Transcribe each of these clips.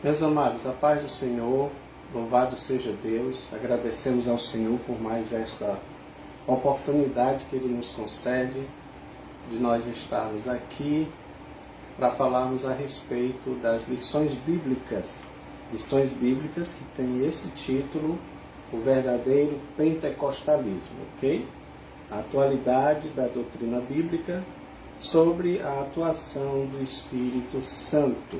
Meus amados, a paz do Senhor, louvado seja Deus, agradecemos ao Senhor por mais esta oportunidade que Ele nos concede de nós estarmos aqui para falarmos a respeito das lições bíblicas que tem esse título, o verdadeiro pentecostalismo, ok? A atualidade da doutrina bíblica sobre a atuação do Espírito Santo.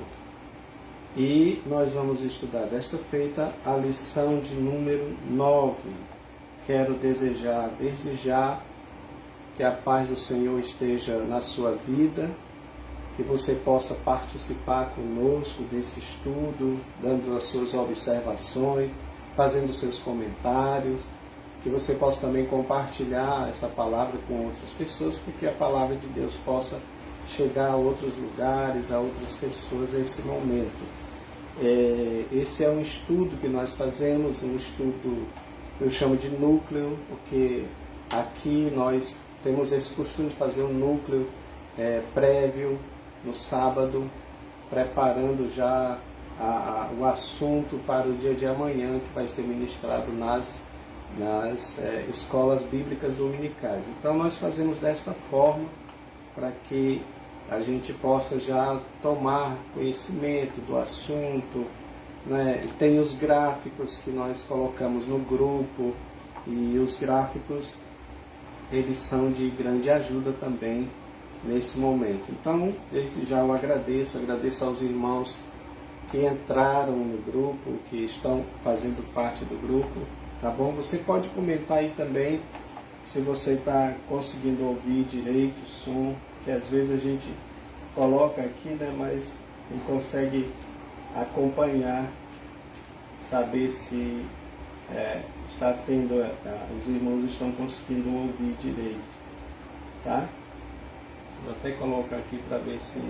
E nós vamos estudar desta feita a lição de número 9. Quero desejar desde já que a paz do Senhor esteja na sua vida, que você possa participar conosco desse estudo, dando as suas observações, fazendo seus comentários, que você possa também compartilhar essa palavra com outras pessoas, porque a palavra de Deus possa chegar a outros lugares, a outras pessoas nesse momento. Esse é um estudo que nós fazemos, um estudo, eu chamo de núcleo, porque aqui nós temos esse costume de fazer um núcleo prévio, no sábado, preparando já o assunto para o dia de amanhã, que vai ser ministrado nas escolas bíblicas dominicais. Então nós fazemos desta forma, para que a gente possa já tomar conhecimento do assunto, né? Tem os gráficos que nós colocamos no grupo, e os gráficos, eles são de grande ajuda também nesse momento. Então, desde já eu agradeço aos irmãos que entraram no grupo, que estão fazendo parte do grupo, tá bom? Você pode comentar aí também se você está conseguindo ouvir direito o som, que às vezes a gente coloca aqui, né, mas não consegue acompanhar, saber se está tendo, os irmãos estão conseguindo ouvir direito, tá? Vou até colocar aqui para ver se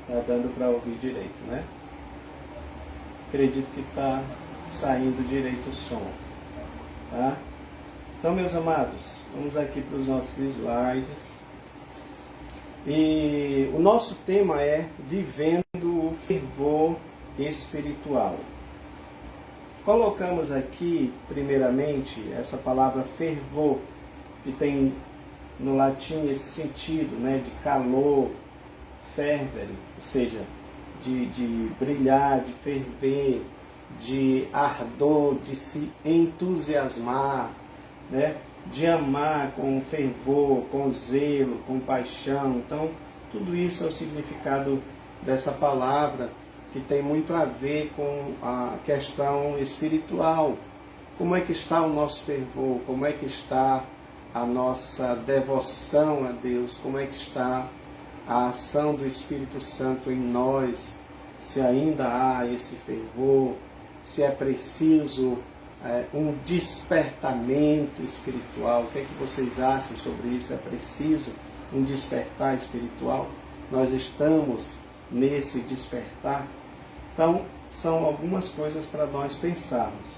está dando para ouvir direito, né? Acredito que está saindo direito o som, tá? Então, meus amados, vamos aqui para os nossos slides. E o nosso tema é Vivendo o Fervor Espiritual. Colocamos aqui, primeiramente, essa palavra fervor, que tem no latim esse sentido, né, de calor, fervere, ou seja, de brilhar, de ferver, de ardor, de se entusiasmar, né? De amar com fervor, com zelo, com paixão. Então, tudo isso é o significado dessa palavra, que tem muito a ver com a questão espiritual. Como é que está o nosso fervor? Como é que está a nossa devoção a Deus? Como é que está a ação do Espírito Santo em nós? Se ainda há esse fervor, se é preciso um despertamento espiritual. O que é que vocês acham sobre isso? É preciso um despertar espiritual? Nós estamos nesse despertar? Então, são algumas coisas para nós pensarmos.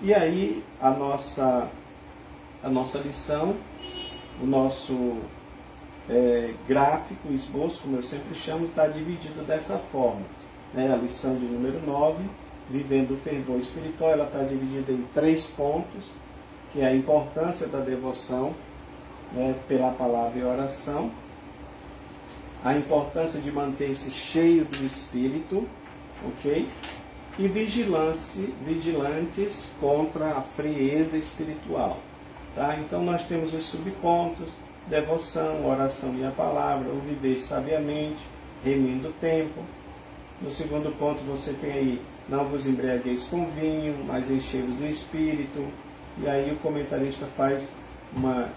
E aí, a nossa lição, o nosso gráfico, esboço, como eu sempre chamo, está dividido dessa forma, né? A lição de número 9, Vivendo o Fervor Espiritual, ela está dividida em 3 pontos, que é a importância da devoção, né, pela palavra e oração, a importância de manter-se cheio do Espírito, ok? E vigilantes contra a frieza espiritual, tá? Então nós temos os subpontos: devoção, oração e a palavra, o viver sabiamente, remindo o tempo. No segundo ponto você tem aí: não vos embriagueis com vinho, mas enchei-vos do Espírito. E aí o comentarista faz uma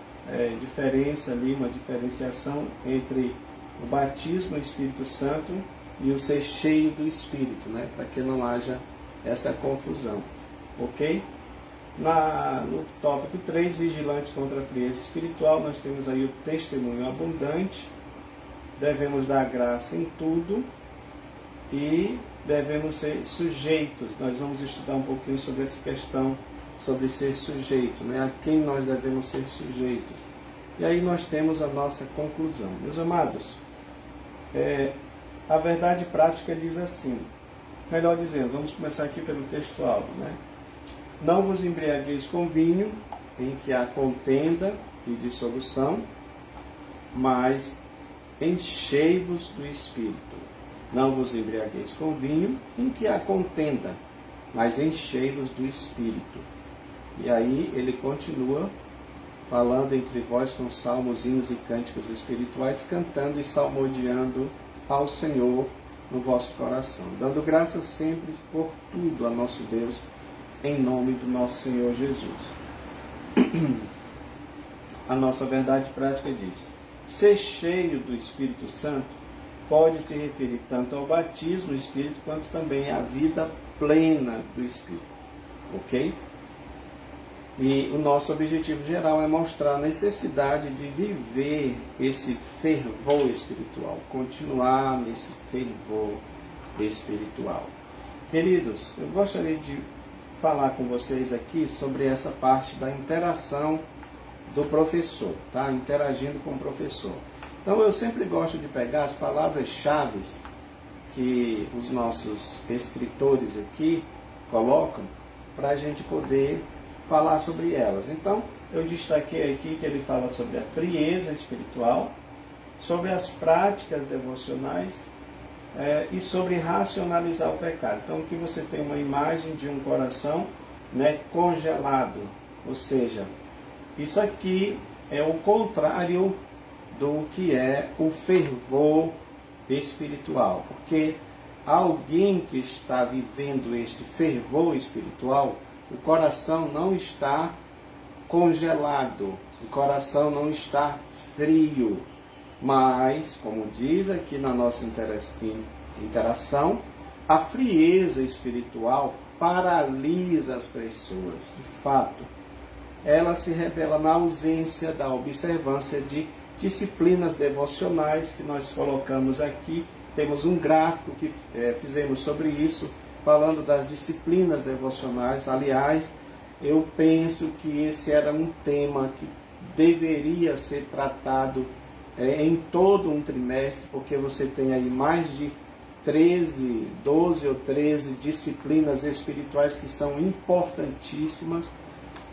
diferença ali, uma diferenciação entre o batismo no Espírito Santo e o ser cheio do Espírito, né? Para que não haja essa confusão, ok? No tópico 3, vigilantes contra a frieza espiritual, nós temos aí o testemunho abundante, devemos dar graça em tudo e devemos ser sujeitos. Nós vamos estudar um pouquinho sobre essa questão, sobre ser sujeito, né? A quem nós devemos ser sujeitos. E aí nós temos a nossa conclusão. Meus amados, a verdade prática diz assim: melhor dizendo, vamos começar aqui pelo textual, né? Não vos embriagueis com vinho, em que há contenda e dissolução, mas enchei-vos do Espírito. Não vos embriagueis com vinho, em que há contenda, mas enchei-vos do Espírito. E aí ele continua falando entre vós com salmos, hinos e cânticos espirituais, cantando e salmodiando ao Senhor no vosso coração, dando graças sempre por tudo a nosso Deus, em nome do nosso Senhor Jesus. A nossa verdade prática diz: ser cheio do Espírito Santo pode se referir tanto ao batismo no Espírito, quanto também à vida plena do Espírito. Ok? E o nosso objetivo geral é mostrar a necessidade de viver esse fervor espiritual, continuar nesse fervor espiritual. Queridos, eu gostaria de falar com vocês aqui sobre essa parte da interação do professor, tá? Interagindo com o professor. Então eu sempre gosto de pegar as palavras-chave que os nossos escritores aqui colocam para a gente poder falar sobre elas. Então, eu destaquei aqui que ele fala sobre a frieza espiritual, sobre as práticas devocionais e sobre racionalizar o pecado. Então, aqui você tem uma imagem de um coração, né, congelado, ou seja, isso aqui é o contrário do que é o fervor espiritual, porque alguém que está vivendo este fervor espiritual, o coração não está congelado, o coração não está frio, mas, como diz aqui na nossa interação, a frieza espiritual paralisa as pessoas. De fato, ela se revela na ausência da observância de disciplinas devocionais que nós colocamos aqui. Temos um gráfico que fizemos sobre isso, falando das disciplinas devocionais. Aliás, eu penso que esse era um tema que deveria ser tratado em todo um trimestre, porque você tem aí mais de 12 ou 13 disciplinas espirituais que são importantíssimas,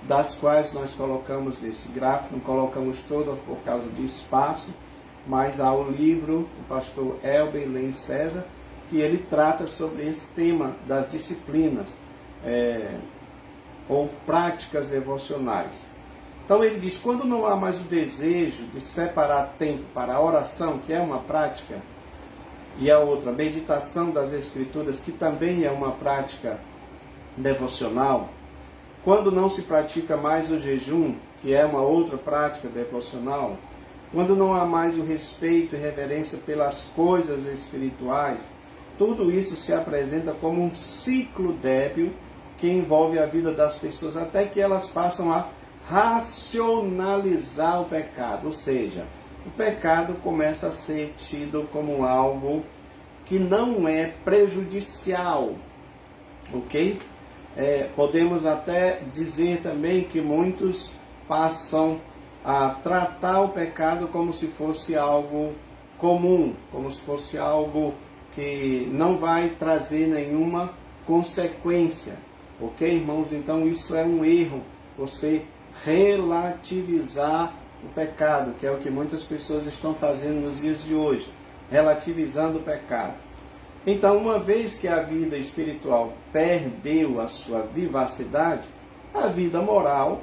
das quais nós colocamos nesse gráfico, não colocamos toda por causa de espaço, mas há o livro do pastor Elber Lenz César, que ele trata sobre esse tema das disciplinas ou práticas devocionais. Então ele diz, quando não há mais o desejo de separar tempo para a oração, que é uma prática, e a outra, a meditação das Escrituras, que também é uma prática devocional, quando não se pratica mais o jejum, que é uma outra prática devocional, quando não há mais o respeito e reverência pelas coisas espirituais, tudo isso se apresenta como um ciclo débil que envolve a vida das pessoas até que elas passam a racionalizar o pecado. Ou seja, o pecado começa a ser tido como algo que não é prejudicial, ok? Podemos até dizer também que muitos passam a tratar o pecado como se fosse algo comum, como se fosse algo que não vai trazer nenhuma consequência, ok, irmãos? Então isso é um erro, você relativizar o pecado, que é o que muitas pessoas estão fazendo nos dias de hoje, relativizando o pecado. Então, uma vez que a vida espiritual perdeu a sua vivacidade, a vida moral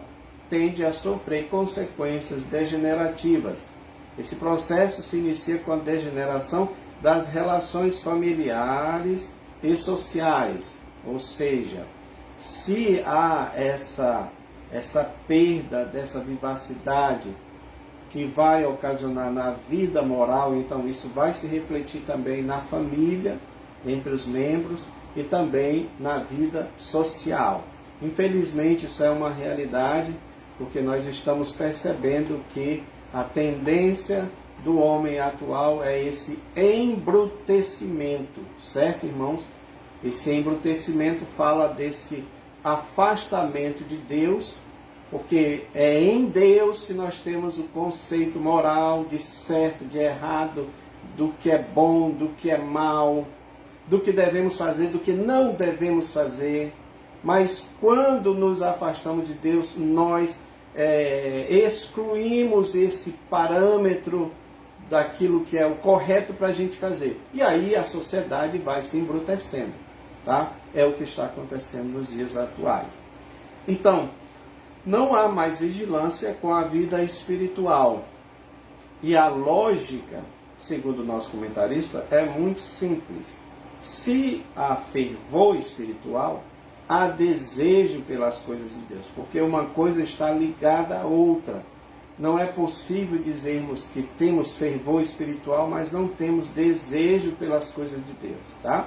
tende a sofrer consequências degenerativas. Esse processo se inicia com a degeneração das relações familiares e sociais. Ou seja, se há essa perda dessa vivacidade que vai ocasionar na vida moral, então isso vai se refletir também na família, entre os membros e também na vida social. Infelizmente isso é uma realidade, porque nós estamos percebendo que a tendência do homem atual é esse embrutecimento, certo, irmãos? Esse embrutecimento fala desse afastamento de Deus, porque é em Deus que nós temos o conceito moral de certo, de errado, do que é bom, do que é mal, do que devemos fazer, do que não devemos fazer. Mas quando nos afastamos de Deus, nós excluímos esse parâmetro daquilo que é o correto para a gente fazer. E aí a sociedade vai se embrutecendo. Tá? É o que está acontecendo nos dias atuais. Então, não há mais vigilância com a vida espiritual. E a lógica, segundo o nosso comentarista, é muito simples. Se há fervor espiritual, há desejo pelas coisas de Deus, porque uma coisa está ligada à outra. Não é possível dizermos que temos fervor espiritual, mas não temos desejo pelas coisas de Deus, tá?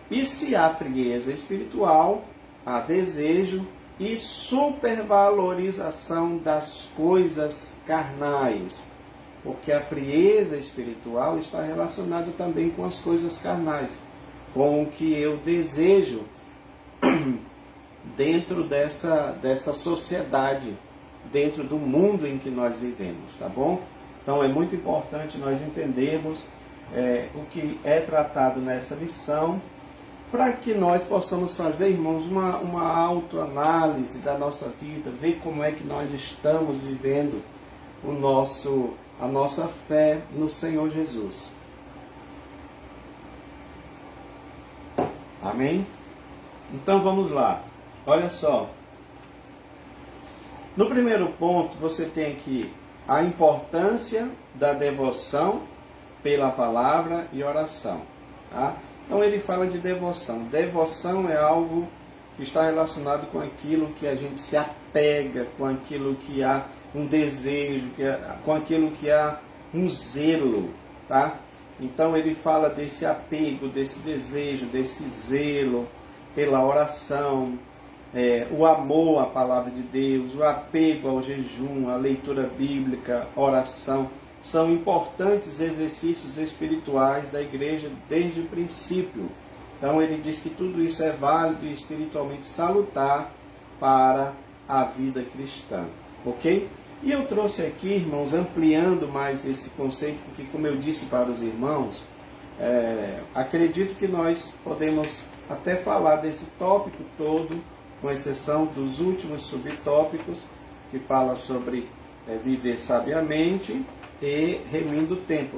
E se há frieza espiritual, há desejo e supervalorização das coisas carnais, porque a frieza espiritual está relacionada também com as coisas carnais, com o que eu desejo dentro dessa sociedade, dentro do mundo em que nós vivemos, tá bom? Então é muito importante nós entendermos o que é tratado nessa lição, para que nós possamos fazer, irmãos, uma autoanálise da nossa vida, ver como é que nós estamos vivendo a nossa fé no Senhor Jesus. Amém? Então vamos lá. Olha só. No primeiro ponto, você tem aqui a importância da devoção pela palavra e oração. Tá? Então ele fala de devoção. Devoção é algo que está relacionado com aquilo que a gente se apega, com aquilo que há um desejo, com aquilo que há um zelo. Tá? Então ele fala desse apego, desse desejo, desse zelo pela oração, o amor à palavra de Deus, o apego ao jejum, à leitura bíblica, oração, são importantes exercícios espirituais da igreja desde o princípio. Então ele diz que tudo isso é válido e espiritualmente salutar para a vida cristã. Ok? E eu trouxe aqui, irmãos, ampliando mais esse conceito, porque como eu disse para os irmãos, acredito que nós podemos até falar desse tópico todo, com exceção dos últimos subtópicos, que fala sobre viver sabiamente e remindo o tempo.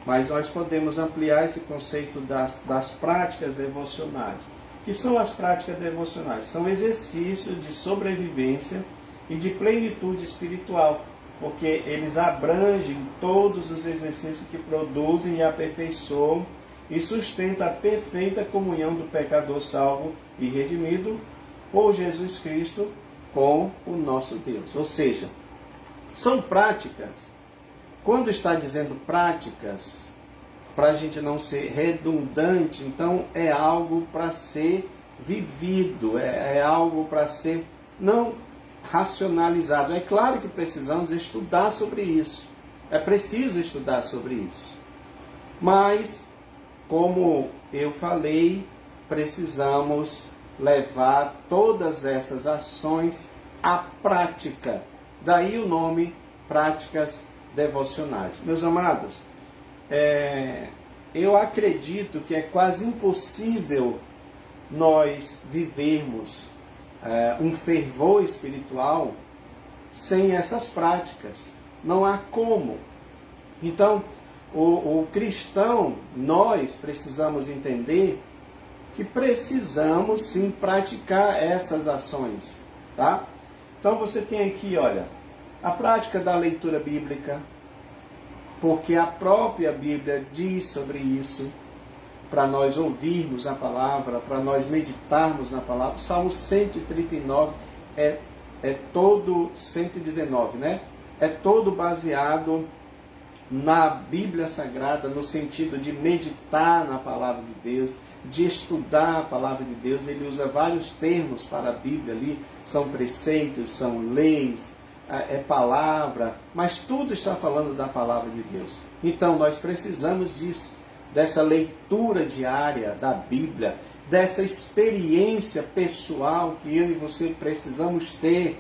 Mas nós podemos ampliar esse conceito das práticas devocionais. O que são as práticas devocionais? São exercícios de sobrevivência e de plenitude espiritual, porque eles abrangem todos os exercícios que produzem e aperfeiçoam e sustentam a perfeita comunhão do pecador salvo e redimido por Jesus Cristo com o nosso Deus. Ou seja, são práticas. Quando está dizendo práticas, para a gente não ser redundante, então é algo para ser vivido, é algo para ser não racionalizado. É claro que precisamos estudar sobre isso, é preciso estudar sobre isso, mas, como eu falei, precisamos levar todas essas ações à prática. Daí o nome práticas devocionais. Meus amados, eu acredito que é quase impossível nós vivermos um fervor espiritual sem essas práticas. Não há como. Então, o cristão, nós precisamos entender que precisamos sim praticar essas ações, tá? Então você tem aqui, olha, a prática da leitura bíblica, porque a própria Bíblia diz sobre isso, para nós ouvirmos a palavra, para nós meditarmos na palavra. O Salmo 139 é todo, 119, né? É todo baseado na Bíblia Sagrada, no sentido de meditar na palavra de Deus, de estudar a palavra de Deus. Ele usa vários termos para a Bíblia ali, são preceitos, são leis, é palavra, mas tudo está falando da palavra de Deus. Então nós precisamos disso, dessa leitura diária da Bíblia, dessa experiência pessoal que eu e você precisamos ter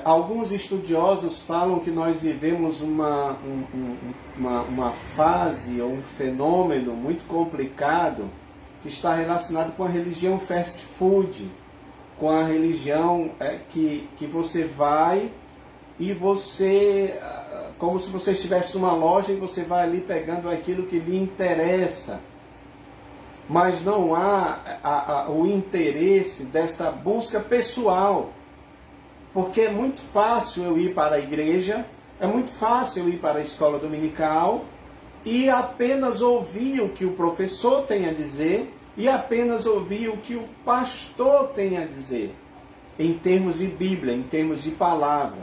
Alguns estudiosos falam que nós vivemos uma fase ou um fenômeno muito complicado que está relacionado com a religião fast food, com a religião que você vai e você, como se você estivesse numa loja e você vai ali pegando aquilo que lhe interessa. Mas não há o interesse dessa busca pessoal. Porque é muito fácil eu ir para a igreja, é muito fácil eu ir para a escola dominical e apenas ouvir o que o professor tem a dizer e apenas ouvir o que o pastor tem a dizer, em termos de Bíblia, em termos de palavra.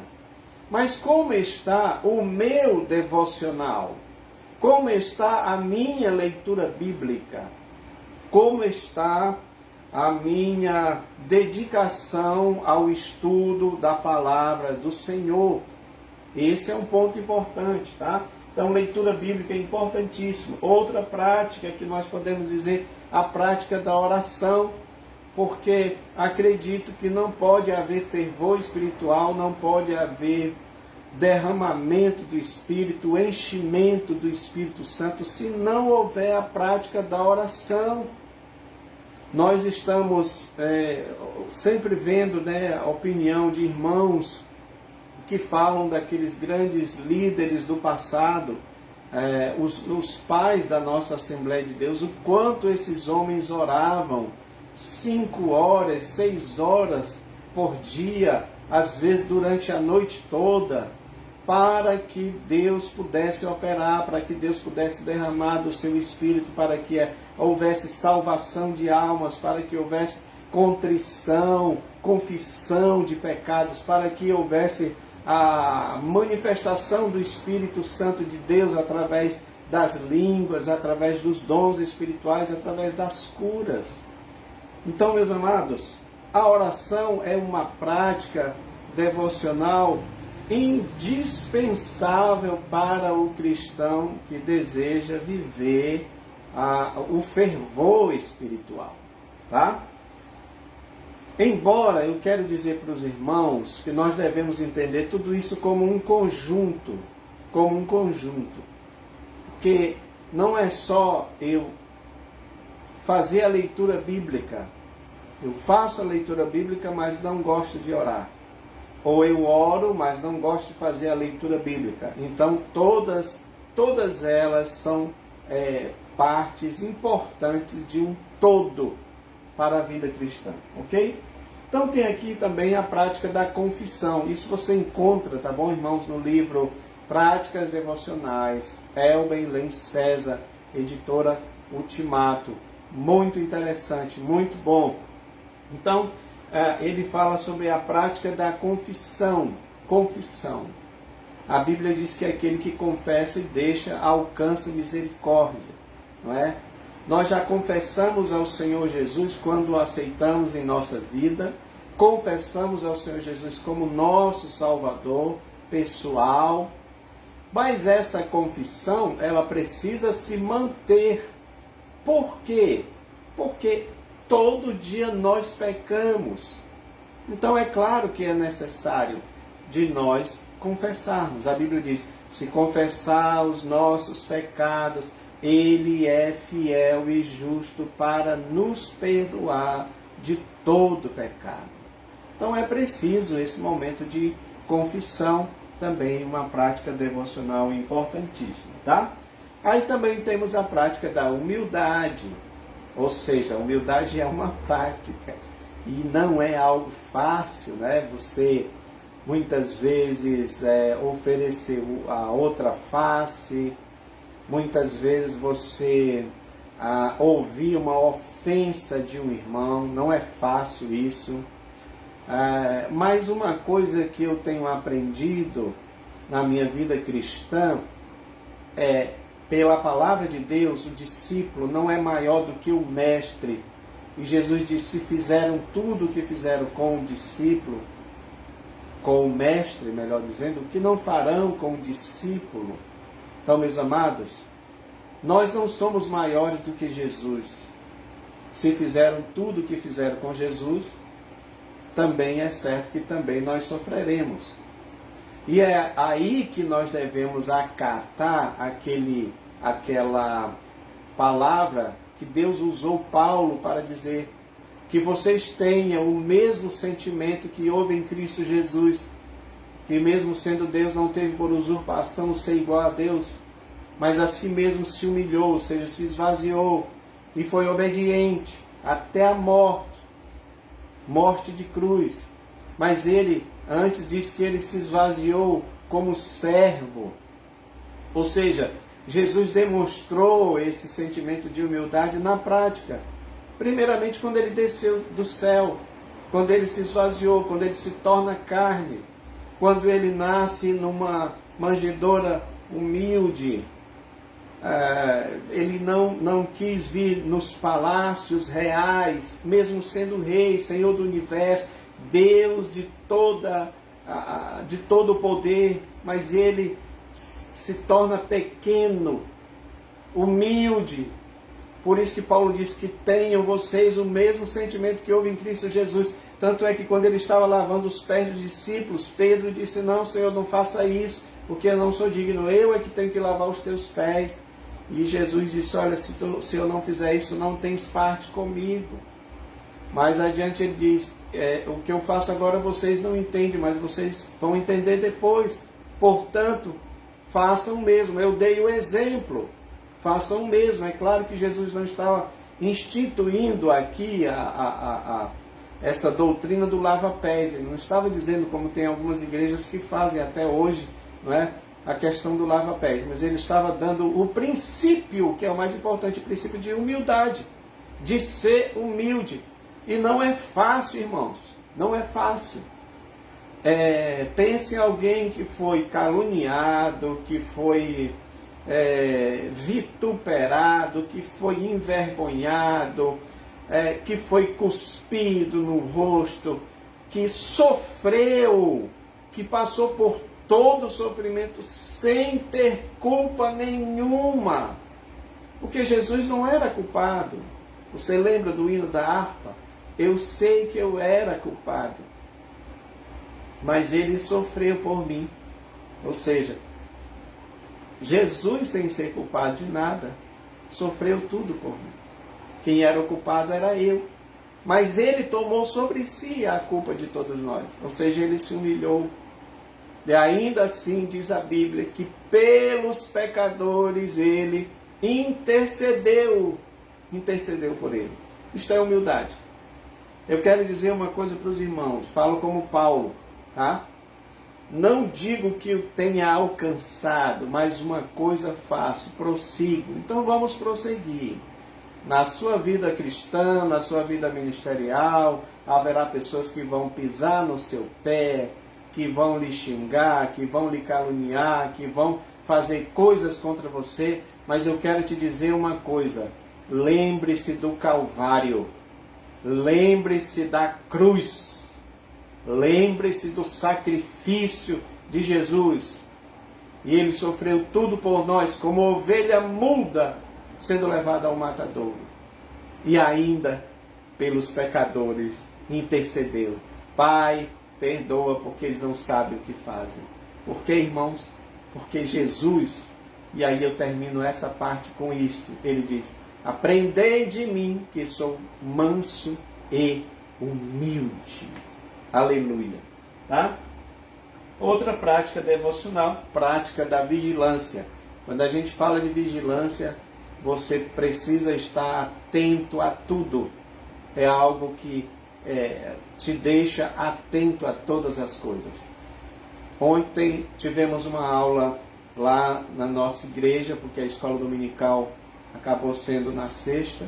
Mas como está o meu devocional? Como está a minha leitura bíblica? Como está a minha dedicação ao estudo da palavra do Senhor? Esse é um ponto importante, tá? Então, leitura bíblica é importantíssimo. Outra prática que nós podemos dizer, a prática da oração, porque acredito que não pode haver fervor espiritual, não pode haver derramamento do Espírito, enchimento do Espírito Santo, se não houver a prática da oração. Nós estamos sempre vendo, a opinião de irmãos que falam daqueles grandes líderes do passado, os pais da nossa Assembleia de Deus, o quanto esses homens oravam 5 horas, 6 horas por dia, às vezes durante a noite toda, para que Deus pudesse operar, para que Deus pudesse derramar do seu Espírito, para que houvesse salvação de almas, para que houvesse contrição, confissão de pecados, para que houvesse a manifestação do Espírito Santo de Deus através das línguas, através dos dons espirituais, através das curas. Então, meus amados, a oração é uma prática devocional indispensável para o cristão que deseja viver o fervor espiritual, tá? Embora eu quero dizer para os irmãos que nós devemos entender tudo isso como um conjunto, porque não é só eu fazer a leitura bíblica. Eu faço a leitura bíblica, mas não gosto de orar. Ou eu oro, mas não gosto de fazer a leitura bíblica. Então, todas elas são partes importantes de um todo para a vida cristã, ok? Então, tem aqui também a prática da confissão. Isso você encontra, tá bom, irmãos, no livro Práticas Devocionais, Elben Len César, editora Ultimato. Muito interessante, muito bom. Então, ele fala sobre a prática da confissão. A Bíblia diz que aquele que confessa e deixa alcança misericórdia, não é? Nós já confessamos ao Senhor Jesus quando o aceitamos em nossa vida, confessamos ao Senhor Jesus como nosso Salvador pessoal, mas essa confissão, ela precisa se manter. Por quê? Porque todo dia nós pecamos. Então é claro que é necessário de nós confessarmos. A Bíblia diz, se confessar os nossos pecados, Ele é fiel e justo para nos perdoar de todo pecado. Então é preciso esse momento de confissão, também uma prática devocional importantíssima, tá? Aí também temos a prática da humildade. Ou seja, a humildade é uma prática e não é algo fácil, né? Você muitas vezes oferecer a outra face, muitas vezes você ouvir uma ofensa de um irmão, não é fácil isso. Mas uma coisa que eu tenho aprendido na minha vida cristã é, pela palavra de Deus, o discípulo não é maior do que o mestre. E Jesus disse, se fizeram tudo o que fizeram com o discípulo, com o mestre, melhor dizendo, o que não farão com o discípulo? Então, meus amados, nós não somos maiores do que Jesus. Se fizeram tudo o que fizeram com Jesus, também é certo que também nós sofreremos. E é aí que nós devemos acatar aquela palavra que Deus usou Paulo para dizer que vocês tenham o mesmo sentimento que houve em Cristo Jesus, que mesmo sendo Deus não teve por usurpação ser igual a Deus, mas a si mesmo se humilhou, ou seja, se esvaziou e foi obediente até a morte de cruz. Mas ele, antes diz que ele se esvaziou como servo. Ou seja, Jesus demonstrou esse sentimento de humildade na prática. Primeiramente quando ele desceu do céu, quando ele se esvaziou, quando ele se torna carne, quando ele nasce numa manjedoura humilde. Ele não quis vir nos palácios reais, mesmo sendo rei, Senhor do universo, Deus de todo o poder, mas ele se torna pequeno, humilde. Por isso que Paulo diz que tenham vocês o mesmo sentimento que houve em Cristo Jesus. Tanto é que quando ele estava lavando os pés dos discípulos, Pedro disse: não, Senhor, não faça isso, porque eu não sou digno, eu é que tenho que lavar os teus pés. E Jesus disse: olha, se eu não fizer isso, não tens parte comigo. Mais adiante ele diz: o que eu faço agora vocês não entendem, mas vocês vão entender depois. Portanto, façam o mesmo. Eu dei o exemplo. Façam o mesmo. É claro que Jesus não estava instituindo aqui essa doutrina do lava-pés. Ele não estava dizendo, como tem algumas igrejas que fazem até hoje, não é? A questão do lava-pés, mas ele estava dando o princípio, que é o mais importante, o princípio de humildade, de ser humilde. E não é fácil, irmãos, não é fácil. Pense em alguém que foi caluniado, que foi vituperado, que foi envergonhado, que foi cuspido no rosto, que sofreu, que passou por todo o sofrimento sem ter culpa nenhuma. Porque Jesus não era culpado. Você lembra do hino da harpa? Eu sei que eu era culpado, mas ele sofreu por mim. Ou seja, Jesus, sem ser culpado de nada, sofreu tudo por mim. Quem era o culpado era eu. Mas ele tomou sobre si a culpa de todos nós. Ou seja, ele se humilhou. E ainda assim diz a Bíblia que pelos pecadores ele intercedeu por ele. Isto é humildade. Eu quero dizer uma coisa para os irmãos, falo como Paulo, tá? Não digo que eu tenha alcançado, mas uma coisa faço, prossigo. Então vamos prosseguir. Na sua vida cristã, na sua vida ministerial, haverá pessoas que vão pisar no seu pé, que vão lhe xingar, que vão lhe caluniar, que vão fazer coisas contra você, mas eu quero te dizer uma coisa: lembre-se do Calvário, lembre-se da cruz, lembre-se do sacrifício de Jesus. E ele sofreu tudo por nós, como ovelha muda sendo levada ao matadouro. E ainda pelos pecadores intercedeu. Pai, perdoa, porque eles não sabem o que fazem. Por que, irmãos? Porque Jesus, e aí eu termino essa parte com isto, ele diz: aprendei de mim, que sou manso e humilde. Aleluia. Tá? Outra prática devocional, prática da vigilância. Quando a gente fala de vigilância, você precisa estar atento a tudo. É algo que te deixa atento a todas as coisas. Ontem tivemos uma aula lá na nossa igreja, porque a escola dominical acabou sendo na sexta,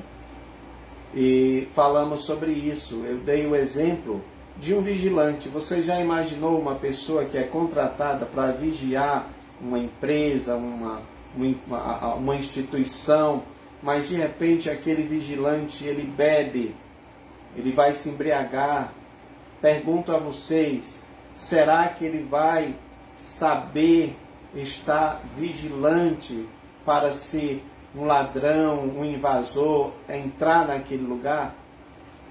e falamos sobre isso. Eu dei o exemplo de um vigilante. Você já imaginou uma pessoa que é contratada para vigiar uma empresa, uma instituição, mas de repente aquele vigilante, ele bebe, ele vai se embriagar? Pergunto a vocês, será que ele vai saber estar vigilante para, se um ladrão, um invasor entrar naquele lugar?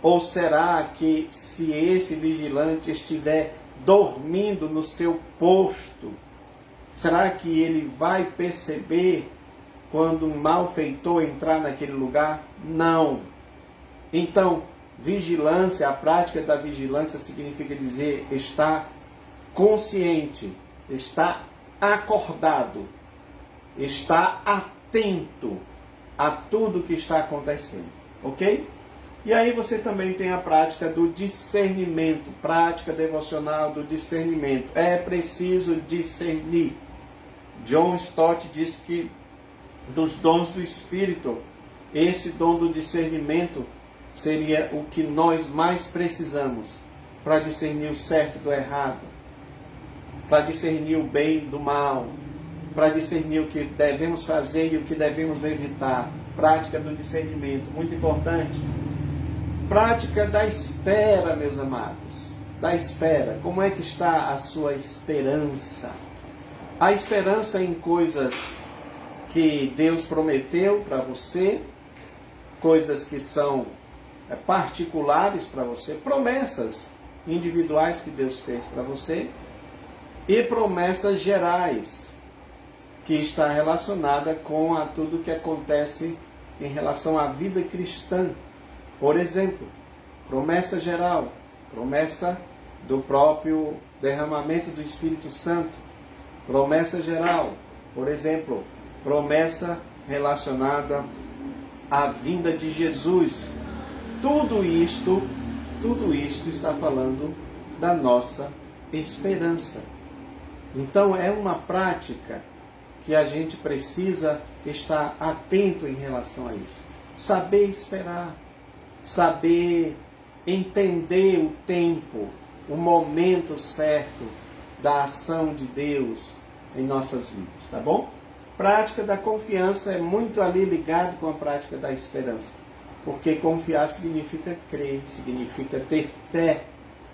Ou será que se esse vigilante estiver dormindo no seu posto, será que ele vai perceber quando um malfeitor entrar naquele lugar? Não. Então, vigilância, a prática da vigilância significa dizer estar consciente, estar acordado, estar atento a tudo que está acontecendo, ok? E aí você também tem a prática do discernimento, prática devocional do discernimento. É preciso discernir. John Stott diz que dos dons do Espírito, esse dom do discernimento seria o que nós mais precisamos para discernir o certo do errado, para discernir o bem do mal, para discernir o que devemos fazer e o que devemos evitar. Prática do discernimento, muito importante. Prática da espera, meus amados. Da espera. Como é que está a sua esperança? A esperança em coisas que Deus prometeu para você, coisas que são particulares para você, promessas individuais que Deus fez para você e promessas gerais que está relacionada com a tudo que acontece em relação à vida cristã. Por exemplo, promessa geral, promessa do próprio derramamento do Espírito Santo, promessa geral, por exemplo, promessa relacionada à vinda de Jesus. Tudo isto está falando da nossa esperança. Então é uma prática que a gente precisa estar atento em relação a isso. Saber esperar, saber entender o tempo, o momento certo da ação de Deus em nossas vidas, tá bom? Prática da confiança é muito ali ligado com a prática da esperança, porque confiar significa crer, significa ter fé.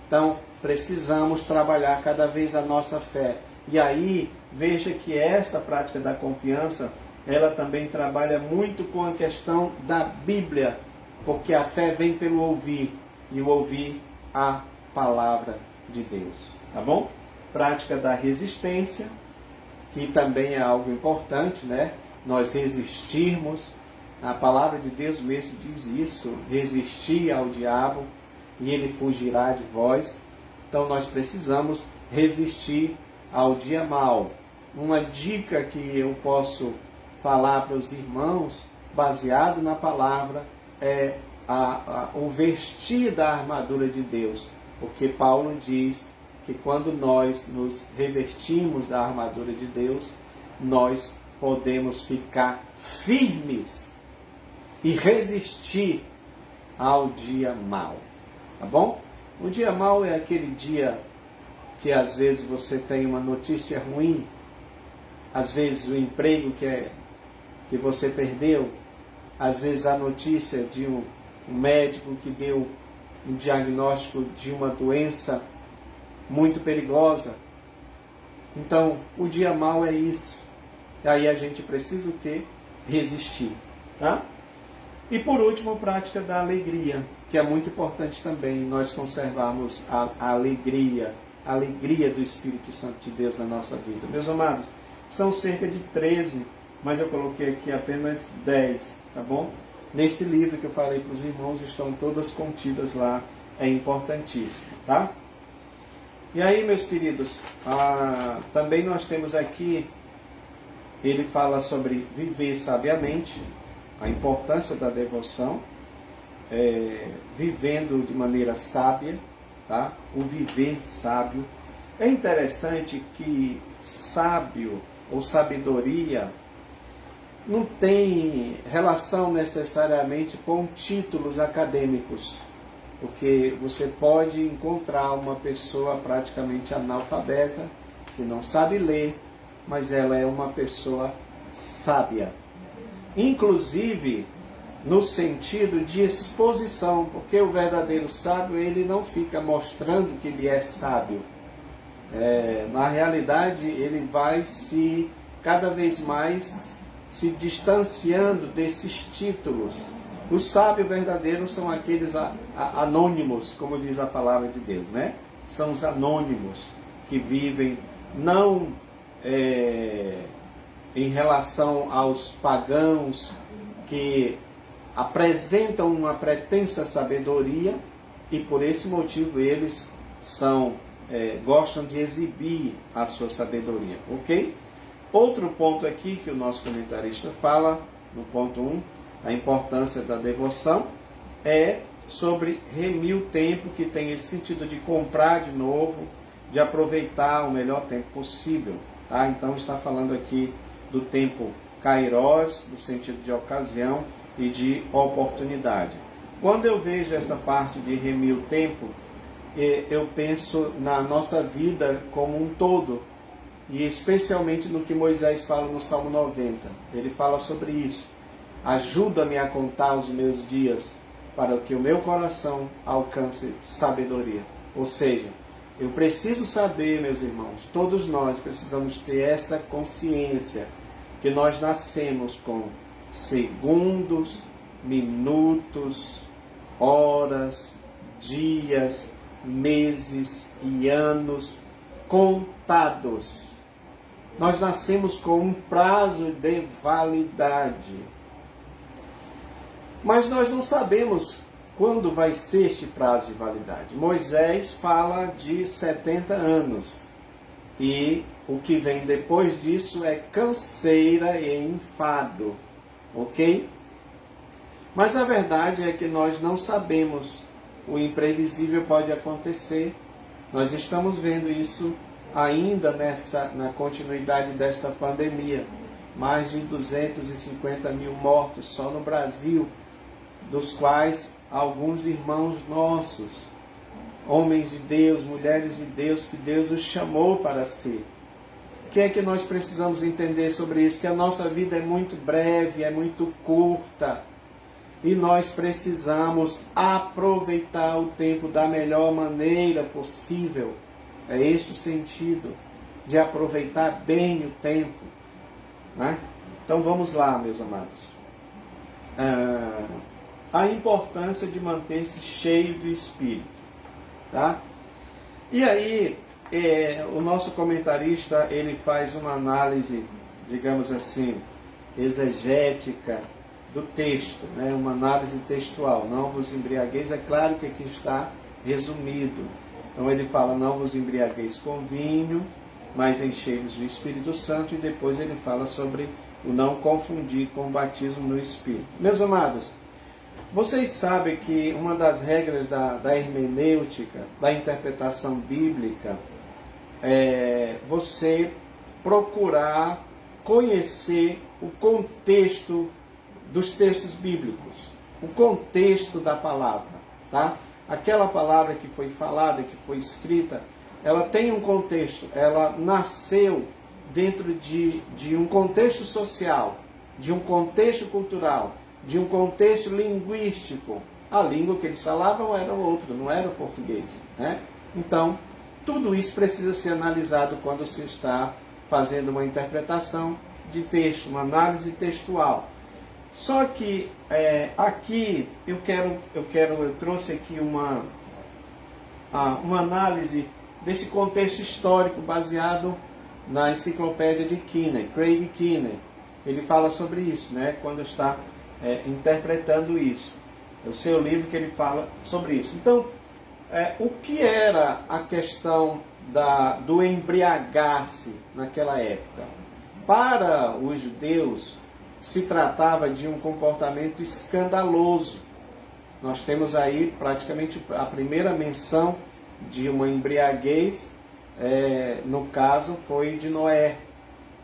Então, precisamos trabalhar cada vez a nossa fé. E aí, veja que esta prática da confiança, ela também trabalha muito com a questão da Bíblia, porque a fé vem pelo ouvir, e o ouvir a palavra de Deus, tá bom? Prática da resistência, que também é algo importante, né? Nós resistirmos, a palavra de Deus mesmo diz isso, resistir ao diabo e ele fugirá de vós. Então nós precisamos resistir ao dia mau. Uma dica que eu posso falar para os irmãos, baseado na palavra, é o vestir da armadura de Deus, porque Paulo diz que quando nós nos revestimos da armadura de Deus, nós podemos ficar firmes e resistir ao dia mau, tá bom? O dia mau é aquele dia que às vezes você tem uma notícia ruim, às vezes o emprego que você perdeu, às vezes a notícia de um médico que deu um diagnóstico de uma doença muito perigosa. Então, o dia mau é isso. E aí a gente precisa o quê? Resistir, tá? E por último, prática da alegria, que é muito importante também nós conservarmos a alegria do Espírito Santo de Deus na nossa vida. Meus amados, são cerca de 13, mas eu coloquei aqui apenas 10, tá bom? Nesse livro que eu falei para os irmãos, estão todas contidas lá, é importantíssimo, tá? E aí, meus queridos, também nós temos aqui, ele fala sobre viver sabiamente, a importância da devoção, vivendo de maneira sábia, tá? O viver sábio. É interessante que sábio ou sabedoria não tem relação necessariamente com títulos acadêmicos, porque você pode encontrar uma pessoa praticamente analfabeta, que não sabe ler, mas ela é uma pessoa sábia. Inclusive no sentido de exposição, porque o verdadeiro sábio, ele não fica mostrando que ele é sábio. Na realidade, ele vai cada vez mais se distanciando desses títulos Os sábios verdadeiros são aqueles anônimos, como diz a palavra de Deus, né? São os anônimos que vivem não em relação aos pagãos que apresentam uma pretensa sabedoria e por esse motivo eles gostam de exibir a sua sabedoria, ok? Outro ponto aqui que o nosso comentarista fala, no ponto 1, a importância da devoção, é sobre remir o tempo, que tem esse sentido de comprar de novo, de aproveitar o melhor tempo possível. Tá? Então está falando aqui do tempo kairos, no sentido de ocasião e de oportunidade. Quando eu vejo essa parte de remir o tempo, eu penso na nossa vida como um todo, e especialmente no que Moisés fala no Salmo 90. Ele fala sobre isso. Ajuda-me a contar os meus dias, para que o meu coração alcance sabedoria. Ou seja, eu preciso saber, meus irmãos, todos nós precisamos ter esta consciência, que nós nascemos com segundos, minutos, horas, dias, meses e anos contados. Nós nascemos com um prazo de validade. Mas nós não sabemos quando vai ser este prazo de validade. Moisés fala de 70 anos. E o que vem depois disso é canseira e enfado. Ok? Mas a verdade é que nós não sabemos. O imprevisível pode acontecer. Nós estamos vendo isso ainda na continuidade desta pandemia. Mais de 250 mil mortos só no Brasil, dos quais alguns irmãos nossos, homens de Deus, mulheres de Deus, que Deus os chamou para si. O que é que nós precisamos entender sobre isso? Que a nossa vida é muito breve, é muito curta, e nós precisamos aproveitar o tempo da melhor maneira possível. É este o sentido de aproveitar bem o tempo, né? Então vamos lá, meus amados. A importância de manter-se cheio do Espírito, tá? E aí, o nosso comentarista, ele faz uma análise, digamos assim, exegética do texto, né? Uma análise textual. Não vos embriagueis, é claro que aqui está resumido. Então ele fala, não vos embriagueis com vinho, mas enchei-vos do Espírito Santo, e depois ele fala sobre o não confundir com o batismo no Espírito. Meus amados, vocês sabem que uma das regras da hermenêutica, da interpretação bíblica, é você procurar conhecer o contexto dos textos bíblicos, o contexto da palavra, tá? Aquela palavra que foi falada, que foi escrita, ela tem um contexto, ela nasceu dentro de um contexto social, de um contexto cultural, de um contexto linguístico. A língua que eles falavam era outra, não era o português, né? Então, tudo isso precisa ser analisado quando se está fazendo uma interpretação de texto, uma análise textual. Só que aqui eu trouxe aqui uma análise desse contexto histórico baseado na enciclopédia de Kinney, Craig Kinney. Ele fala sobre isso, né, quando está interpretando isso. É o seu livro que ele fala sobre isso. Então, o que era a questão do embriagar-se naquela época? Para os judeus, se tratava de um comportamento escandaloso. Nós temos aí praticamente a primeira menção de uma embriaguez, no caso foi de Noé.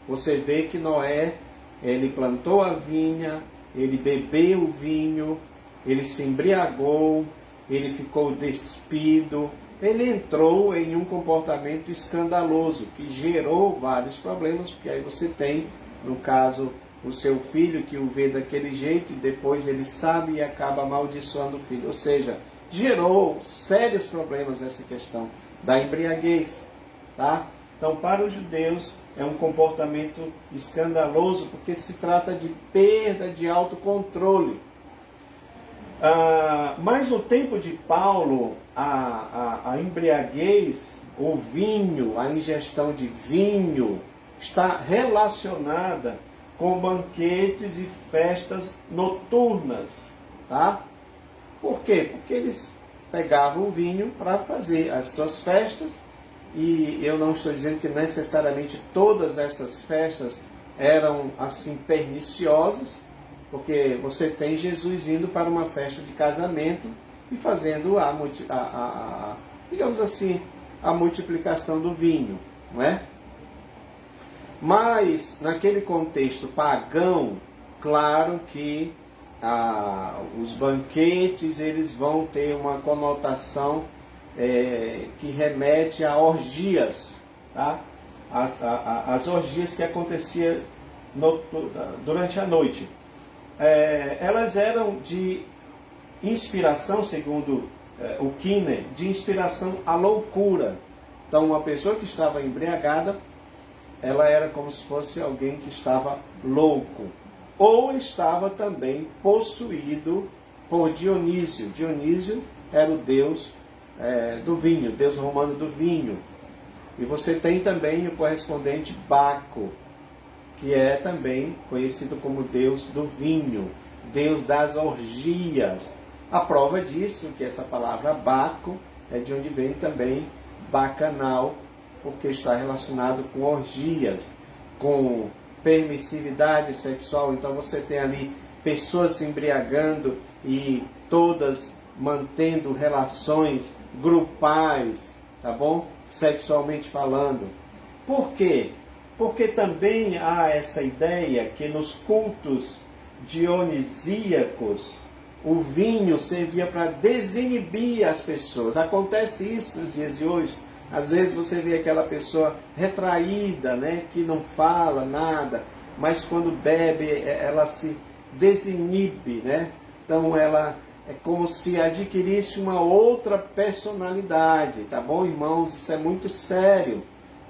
Você vê que Noé, ele plantou a vinha, ele bebeu o vinho, ele se embriagou, ele ficou despido, ele entrou em um comportamento escandaloso, que gerou vários problemas, porque aí você tem, no caso, o seu filho que o vê daquele jeito, e depois ele sabe e acaba amaldiçoando o filho. Ou seja, gerou sérios problemas essa questão da embriaguez, tá? Então, para os judeus, é um comportamento escandaloso, porque se trata de perda de autocontrole. Mas no tempo de Paulo, a embriaguez, o vinho, a ingestão de vinho, está relacionada com banquetes e festas noturnas, tá? Por quê? Porque eles pegavam o vinho para fazer as suas festas, e eu não estou dizendo que necessariamente todas essas festas eram assim perniciosas, porque você tem Jesus indo para uma festa de casamento e fazendo digamos assim, a multiplicação do vinho, não é? Mas naquele contexto pagão, claro que os banquetes eles vão ter uma conotação que remete a orgias, tá? As orgias que aconteciam durante a noite. Elas eram de inspiração, segundo o Kinner, de inspiração à loucura. Então, uma pessoa que estava embriagada, ela era como se fosse alguém que estava louco, ou estava também possuído por Dionísio. Dionísio era o deus do vinho, deus romano do vinho. E você tem também o correspondente Baco, que é também conhecido como deus do vinho, deus das orgias. A prova disso, que essa palavra Baco é de onde vem também bacanal, porque está relacionado com orgias, com permissividade sexual. Então você tem ali pessoas se embriagando e todas mantendo relações grupais, tá bom? Sexualmente falando. Por quê? Porque também há essa ideia que nos cultos dionisíacos o vinho servia para desinibir as pessoas. Acontece isso nos dias de hoje. Às vezes você vê aquela pessoa retraída, né, que não fala nada, mas quando bebe ela se desinibe, né? Então ela é como se adquirisse uma outra personalidade, tá bom, irmãos? Isso é muito sério.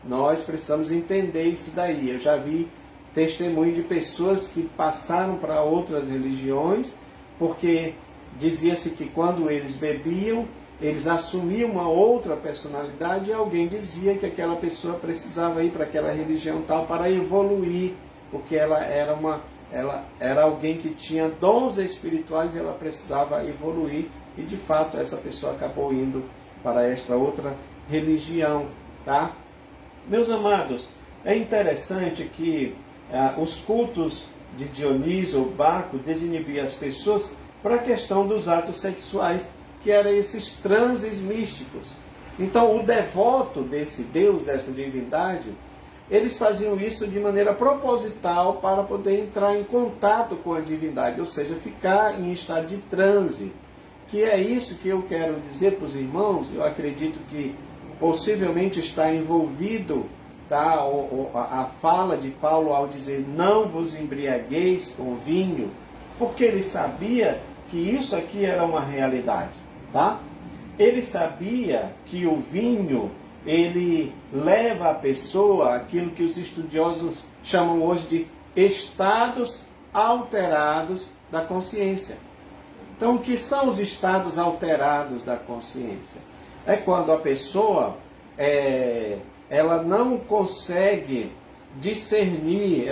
Nós precisamos entender isso daí. Eu já vi testemunho de pessoas que passaram para outras religiões, porque dizia-se que quando eles bebiam, eles assumiam uma outra personalidade, e alguém dizia que aquela pessoa precisava ir para aquela religião tal para evoluir, porque ela era alguém que tinha dons espirituais e ela precisava evoluir, e de fato essa pessoa acabou indo para esta outra religião, tá? Meus amados, é interessante que os cultos de Dionísio ou Baco desinibiam as pessoas para a questão dos atos sexuais, que eram esses transes místicos. Então o devoto desse Deus, dessa divindade, eles faziam isso de maneira proposital para poder entrar em contato com a divindade, ou seja, ficar em estado de transe. Que é isso que eu quero dizer para os irmãos. Eu acredito que possivelmente está envolvido, tá, a fala de Paulo ao dizer não vos embriagueis com vinho, porque ele sabia que isso aqui era uma realidade, tá? Ele sabia que o vinho, ele leva a pessoa aquilo que os estudiosos chamam hoje de estados alterados da consciência. Então, o que são os estados alterados da consciência? É quando a pessoa ela não consegue discernir,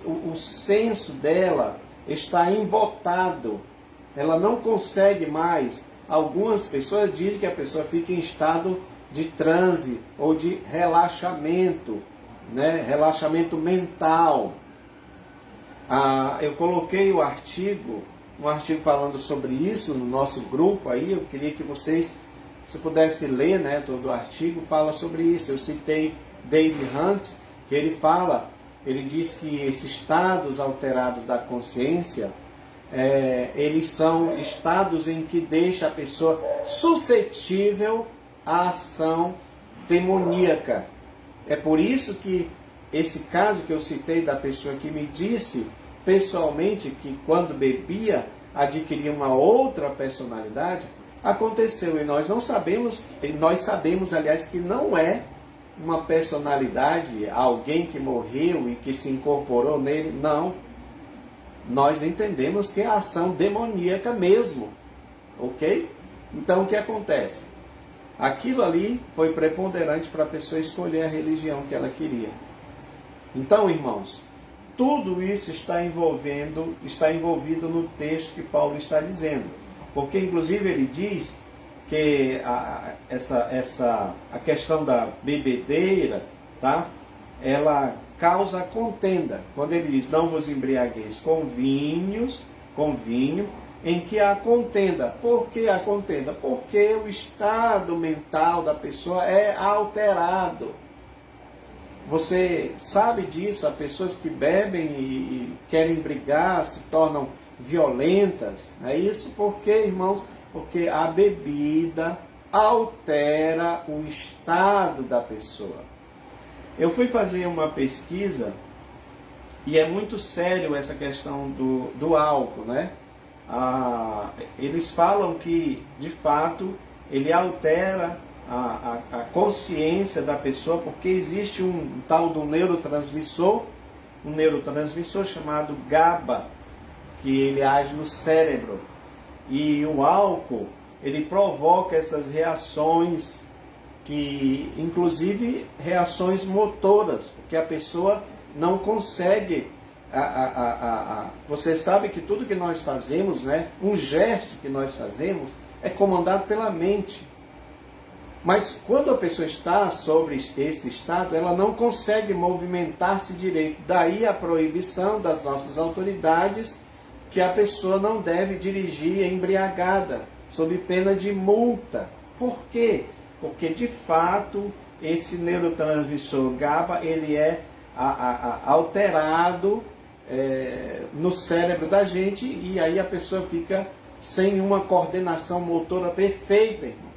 o senso dela está embotado, ela não consegue mais. Algumas pessoas dizem que a pessoa fica em estado de transe ou de relaxamento, né? Relaxamento mental. Eu coloquei um artigo falando sobre isso no nosso grupo aí. Eu queria que vocês, se pudesse ler, né, todo o artigo, fala sobre isso. Eu citei David Hunt, que ele diz que esses estados alterados da consciência, eles são estados em que deixa a pessoa suscetível à ação demoníaca. É por isso que esse caso que eu citei da pessoa que me disse pessoalmente que quando bebia adquiria uma outra personalidade, aconteceu, e nós sabemos, aliás, que não é uma personalidade, alguém que morreu e que se incorporou nele, não. Nós entendemos que é a ação demoníaca mesmo, ok? Então o que acontece? Aquilo ali foi preponderante para a pessoa escolher a religião que ela queria. Então, irmãos, tudo isso está envolvido no texto que Paulo está dizendo. Porque, inclusive, ele diz que a questão da bebedeira, tá? Ela causa contenda. Quando ele diz, não vos embriagueis com vinho, em que há contenda. Por que há contenda? Porque o estado mental da pessoa é alterado. Você sabe disso, há pessoas que bebem e querem brigar, se tornam violentas. É isso porque, irmãos, porque a bebida altera o estado da pessoa. Eu fui fazer uma pesquisa e é muito sério essa questão do álcool, né? Eles falam que, de fato, ele altera a consciência da pessoa, porque existe um tal do neurotransmissor chamado GABA, que ele age no cérebro. E o álcool, ele provoca essas reações, que inclusive reações motoras, porque a pessoa não consegue... Você sabe que tudo que nós fazemos, né, um gesto que nós fazemos, é comandado pela mente. Mas quando a pessoa está sobre esse estado, ela não consegue movimentar-se direito. Daí a proibição das nossas autoridades que a pessoa não deve dirigir embriagada, sob pena de multa. Por quê? Porque, de fato, esse neurotransmissor GABA, ele é alterado no cérebro da gente, e aí a pessoa fica sem uma coordenação motora perfeita, irmãos.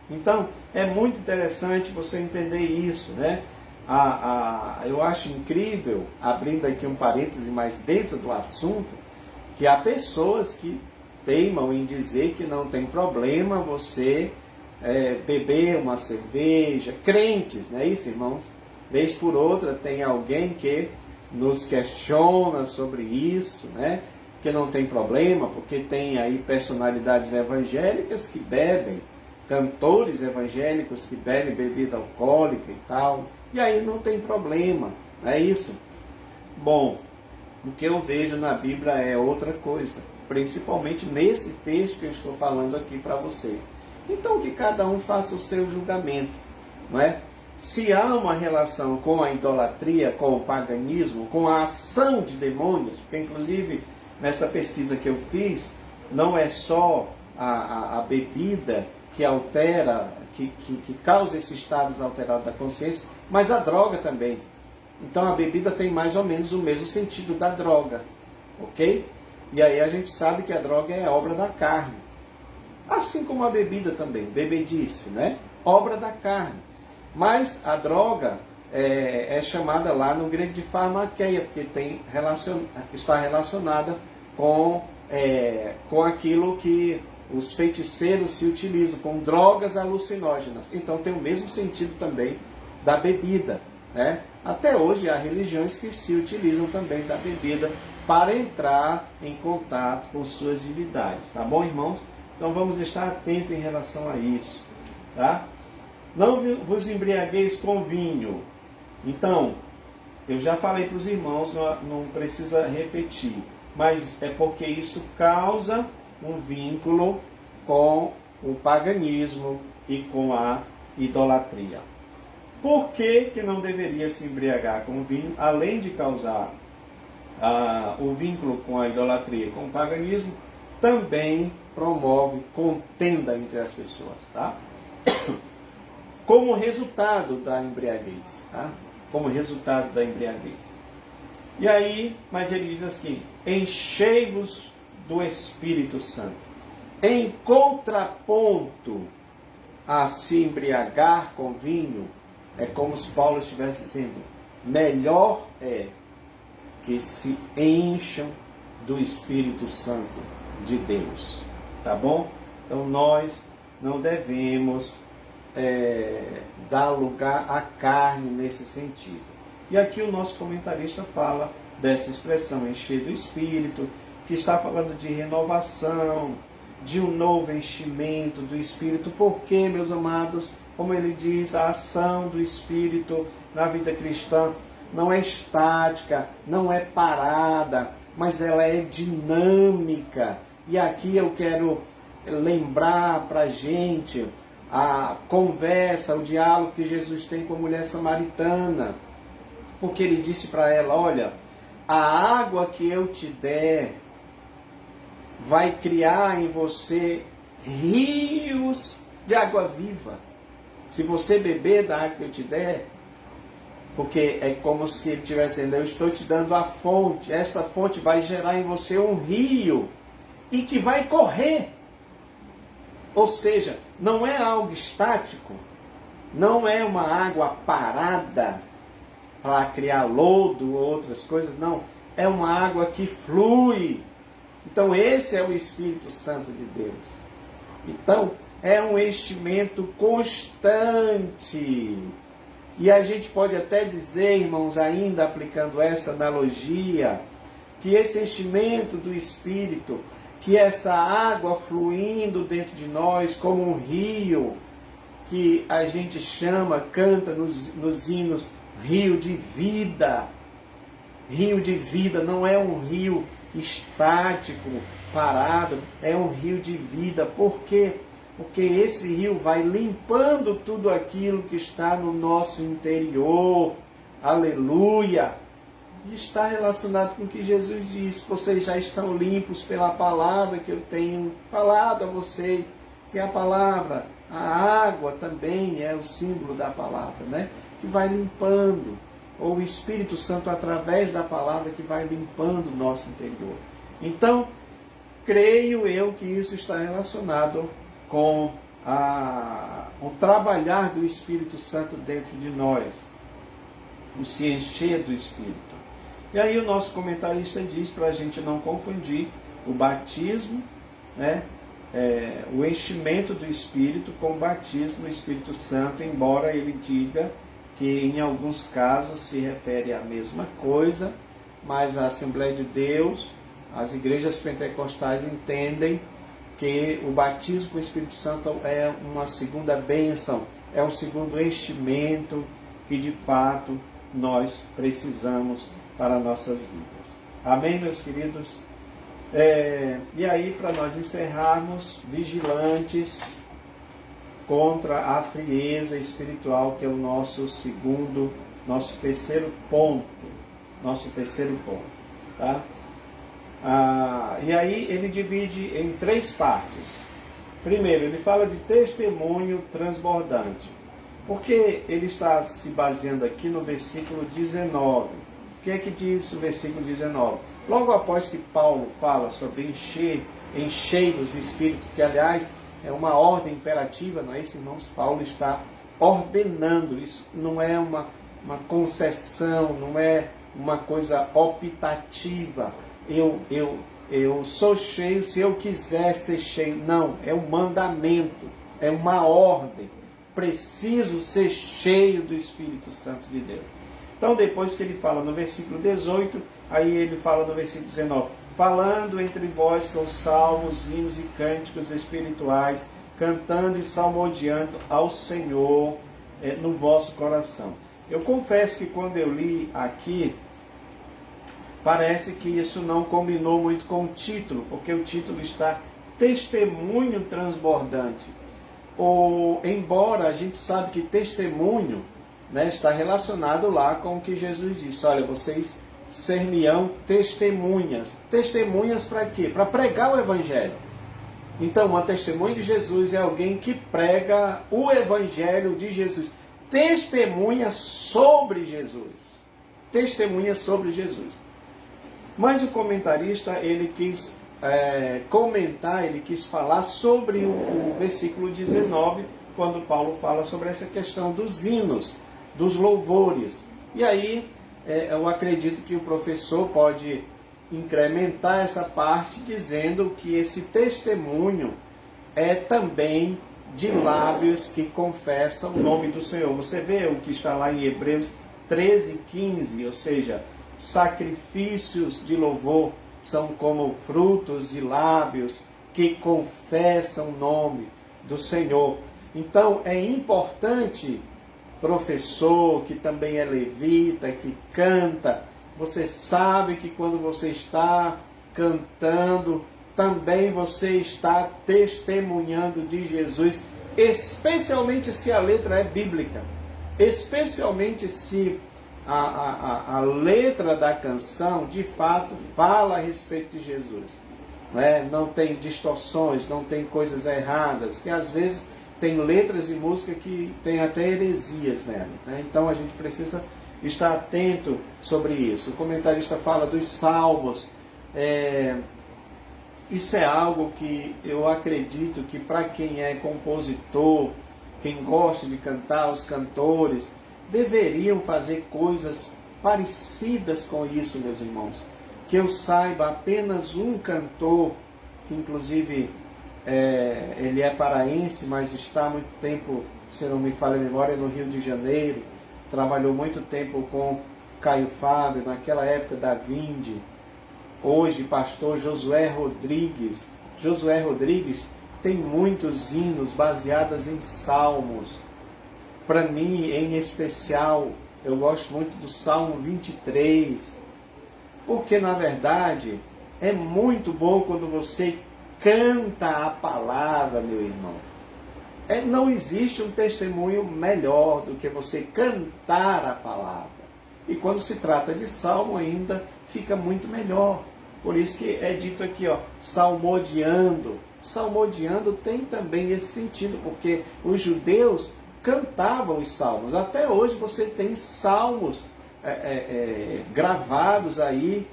Então, é muito interessante você entender isso, né? Eu acho incrível, abrindo aqui um parêntese, mas dentro do assunto, que há pessoas que teimam em dizer que não tem problema você beber uma cerveja, crentes, não é isso, irmãos? Vez por outra tem alguém que nos questiona sobre isso, né? Que não tem problema, porque tem aí personalidades evangélicas que bebem, cantores evangélicos que bebem bebida alcoólica e tal, e aí não tem problema, não é isso? Bom, o que eu vejo na Bíblia é outra coisa, principalmente nesse texto que eu estou falando aqui para vocês. Então que cada um faça o seu julgamento, não é? Se há uma relação com a idolatria, com o paganismo, com a ação de demônios, porque inclusive nessa pesquisa que eu fiz, não é só a bebida que altera, que causa esses estados alterados da consciência, mas a droga também. Então a bebida tem mais ou menos o mesmo sentido da droga, ok? E aí a gente sabe que a droga é obra da carne. Assim como a bebida também, bebedice, né? Obra da carne. Mas a droga é chamada lá no grego de farmakeia, porque está relacionada com aquilo que os feiticeiros se utilizam, com drogas alucinógenas. Então tem o mesmo sentido também da bebida, né? Até hoje há religiões que se utilizam também da bebida para entrar em contato com suas divindades. Tá bom, irmãos? Então vamos estar atentos em relação a isso, tá? Não vos embriagueis com vinho. Então, eu já falei para os irmãos, não precisa repetir, mas é porque isso causa um vínculo com o paganismo e com a idolatria. Por que não deveria se embriagar com vinho, além de causar o vínculo com a idolatria e com o paganismo, também promove contenda entre as pessoas, tá? Como resultado da embriaguez, tá? Como resultado da embriaguez. E aí, mas ele diz assim, enchei-vos do Espírito Santo. Em contraponto a se embriagar com vinho, é como se Paulo estivesse dizendo, melhor é que se encham do Espírito Santo de Deus. Tá bom? Então nós não devemos dar lugar à carne nesse sentido. E aqui o nosso comentarista fala dessa expressão encher do Espírito, que está falando de renovação, de um novo enchimento do Espírito, porque, meus amados, como ele diz, a ação do Espírito na vida cristã não é estática, não é parada, mas ela é dinâmica. E aqui eu quero lembrar para a gente a conversa, o diálogo que Jesus tem com a mulher samaritana, porque ele disse para ela: olha, a água que eu te der vai criar em você rios de água viva. Se você beber da água que eu te der, porque é como se ele estivesse dizendo: eu estou te dando a fonte, esta fonte vai gerar em você um rio, e que vai correr. Ou seja, não é algo estático, não é uma água parada para criar lodo ou outras coisas, não. É uma água que flui. Então esse é o Espírito Santo de Deus. Então é um enchimento constante. E a gente pode até dizer, irmãos, ainda aplicando essa analogia, que esse enchimento do Espírito, que essa água fluindo dentro de nós como um rio, que a gente chama, canta nos hinos, rio de vida. Rio de vida não é um rio estático, parado, é um rio de vida. Por quê? Porque esse rio vai limpando tudo aquilo que está no nosso interior. Aleluia! E está relacionado com o que Jesus disse: vocês já estão limpos pela palavra que eu tenho falado a vocês, que a palavra, a água também é o símbolo da palavra, né? Que vai limpando, ou o Espírito Santo através da palavra que vai limpando o nosso interior. Então, creio eu que isso está relacionado com o trabalhar do Espírito Santo dentro de nós, o se encher do Espírito. E aí o nosso comentarista diz para a gente não confundir o batismo, né, o enchimento do Espírito com o batismo no Espírito Santo, embora ele diga que em alguns casos se refere à mesma coisa, mas a Assembleia de Deus, as igrejas pentecostais entendem que o batismo com o Espírito Santo é uma segunda bênção, é um segundo enchimento que de fato nós precisamos para nossas vidas. Amém, meus queridos? E aí, para nós encerrarmos, vigilantes contra a frieza espiritual, que é o nosso terceiro ponto. Tá? E aí ele divide em 3 partes. Primeiro, ele fala de testemunho transbordante. Porque ele está se baseando aqui no versículo 19. O que é que diz o versículo 19? Logo após que Paulo fala sobre enchei-vos do Espírito, que aliás é uma ordem imperativa, não é isso, irmãos? Paulo está ordenando, isso não é uma concessão, não é uma coisa optativa. Eu sou cheio se eu quiser ser cheio. Não, é um mandamento, é uma ordem. Preciso ser cheio do Espírito Santo de Deus. Então, depois que ele fala no versículo 18, aí ele fala no versículo 19: falando entre vós com salmos, hinos e cânticos espirituais, cantando e salmodiando ao Senhor no vosso coração. Eu confesso que quando eu li aqui, parece que isso não combinou muito com o título, porque o título está testemunho transbordante. Embora a gente sabe que testemunho, né, está relacionado lá com o que Jesus disse: olha, vocês ser-me-ão testemunhas. Testemunhas para quê? Para pregar o Evangelho. Então, uma testemunha de Jesus é alguém que prega o Evangelho de Jesus. Testemunha sobre Jesus. Testemunha sobre Jesus. Mas o comentarista, ele quis comentar, ele quis falar sobre o versículo 19, quando Paulo fala sobre essa questão dos hinos, dos louvores. E aí, eu acredito que o professor pode incrementar essa parte dizendo que esse testemunho é também de lábios que confessam o nome do Senhor. Você vê o que está lá em Hebreus 13:15, ou seja, sacrifícios de louvor são como frutos de lábios que confessam o nome do Senhor. Então é importante, professor, que também é levita, que canta, você sabe que quando você está cantando, também você está testemunhando de Jesus, especialmente se a letra é bíblica, especialmente se a letra da canção de fato fala a respeito de Jesus, né? Não tem distorções, não tem coisas erradas, que às vezes tem letras de música que tem até heresias nelas, né? Então a gente precisa estar atento sobre isso. O comentarista fala dos salmos. Isso é algo que eu acredito que para quem é compositor, quem gosta de cantar, os cantores, deveriam fazer coisas parecidas com isso, meus irmãos. Que eu saiba, apenas um cantor, que inclusive ele é paraense, mas está há muito tempo, se não me falha a memória, no Rio de Janeiro, trabalhou muito tempo com Caio Fábio, naquela época da Vinde. Hoje, pastor Josué Rodrigues. Josué Rodrigues tem muitos hinos baseados em salmos. Para mim, em especial, eu gosto muito do Salmo 23. Porque, na verdade, é muito bom quando você canta a palavra, meu irmão. Não existe um testemunho melhor do que você cantar a palavra. E quando se trata de salmo ainda, fica muito melhor. Por isso que é dito aqui, salmodiando. Salmodiando tem também esse sentido, porque os judeus cantavam os salmos. Até hoje você tem salmos gravados aí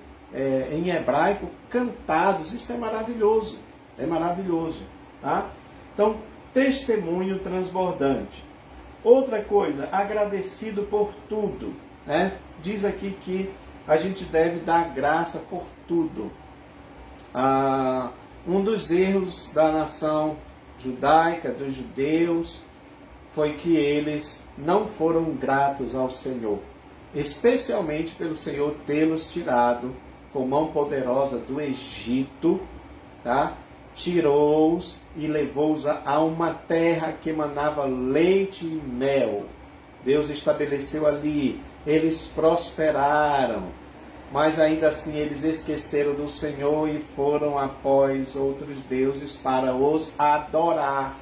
em hebraico, cantados. Isso é maravilhoso. É maravilhoso. Tá? Então, testemunho transbordante. Outra coisa, agradecido por tudo. Né? Diz aqui que a gente deve dar graça por tudo. Um dos erros da nação judaica, dos judeus, foi que eles não foram gratos ao Senhor, especialmente pelo Senhor tê-los tirado com mão poderosa do Egito, tá? Tirou-os e levou-os a uma terra que emanava leite e mel. Deus estabeleceu ali, eles prosperaram, mas ainda assim eles esqueceram do Senhor e foram após outros deuses para os adorar.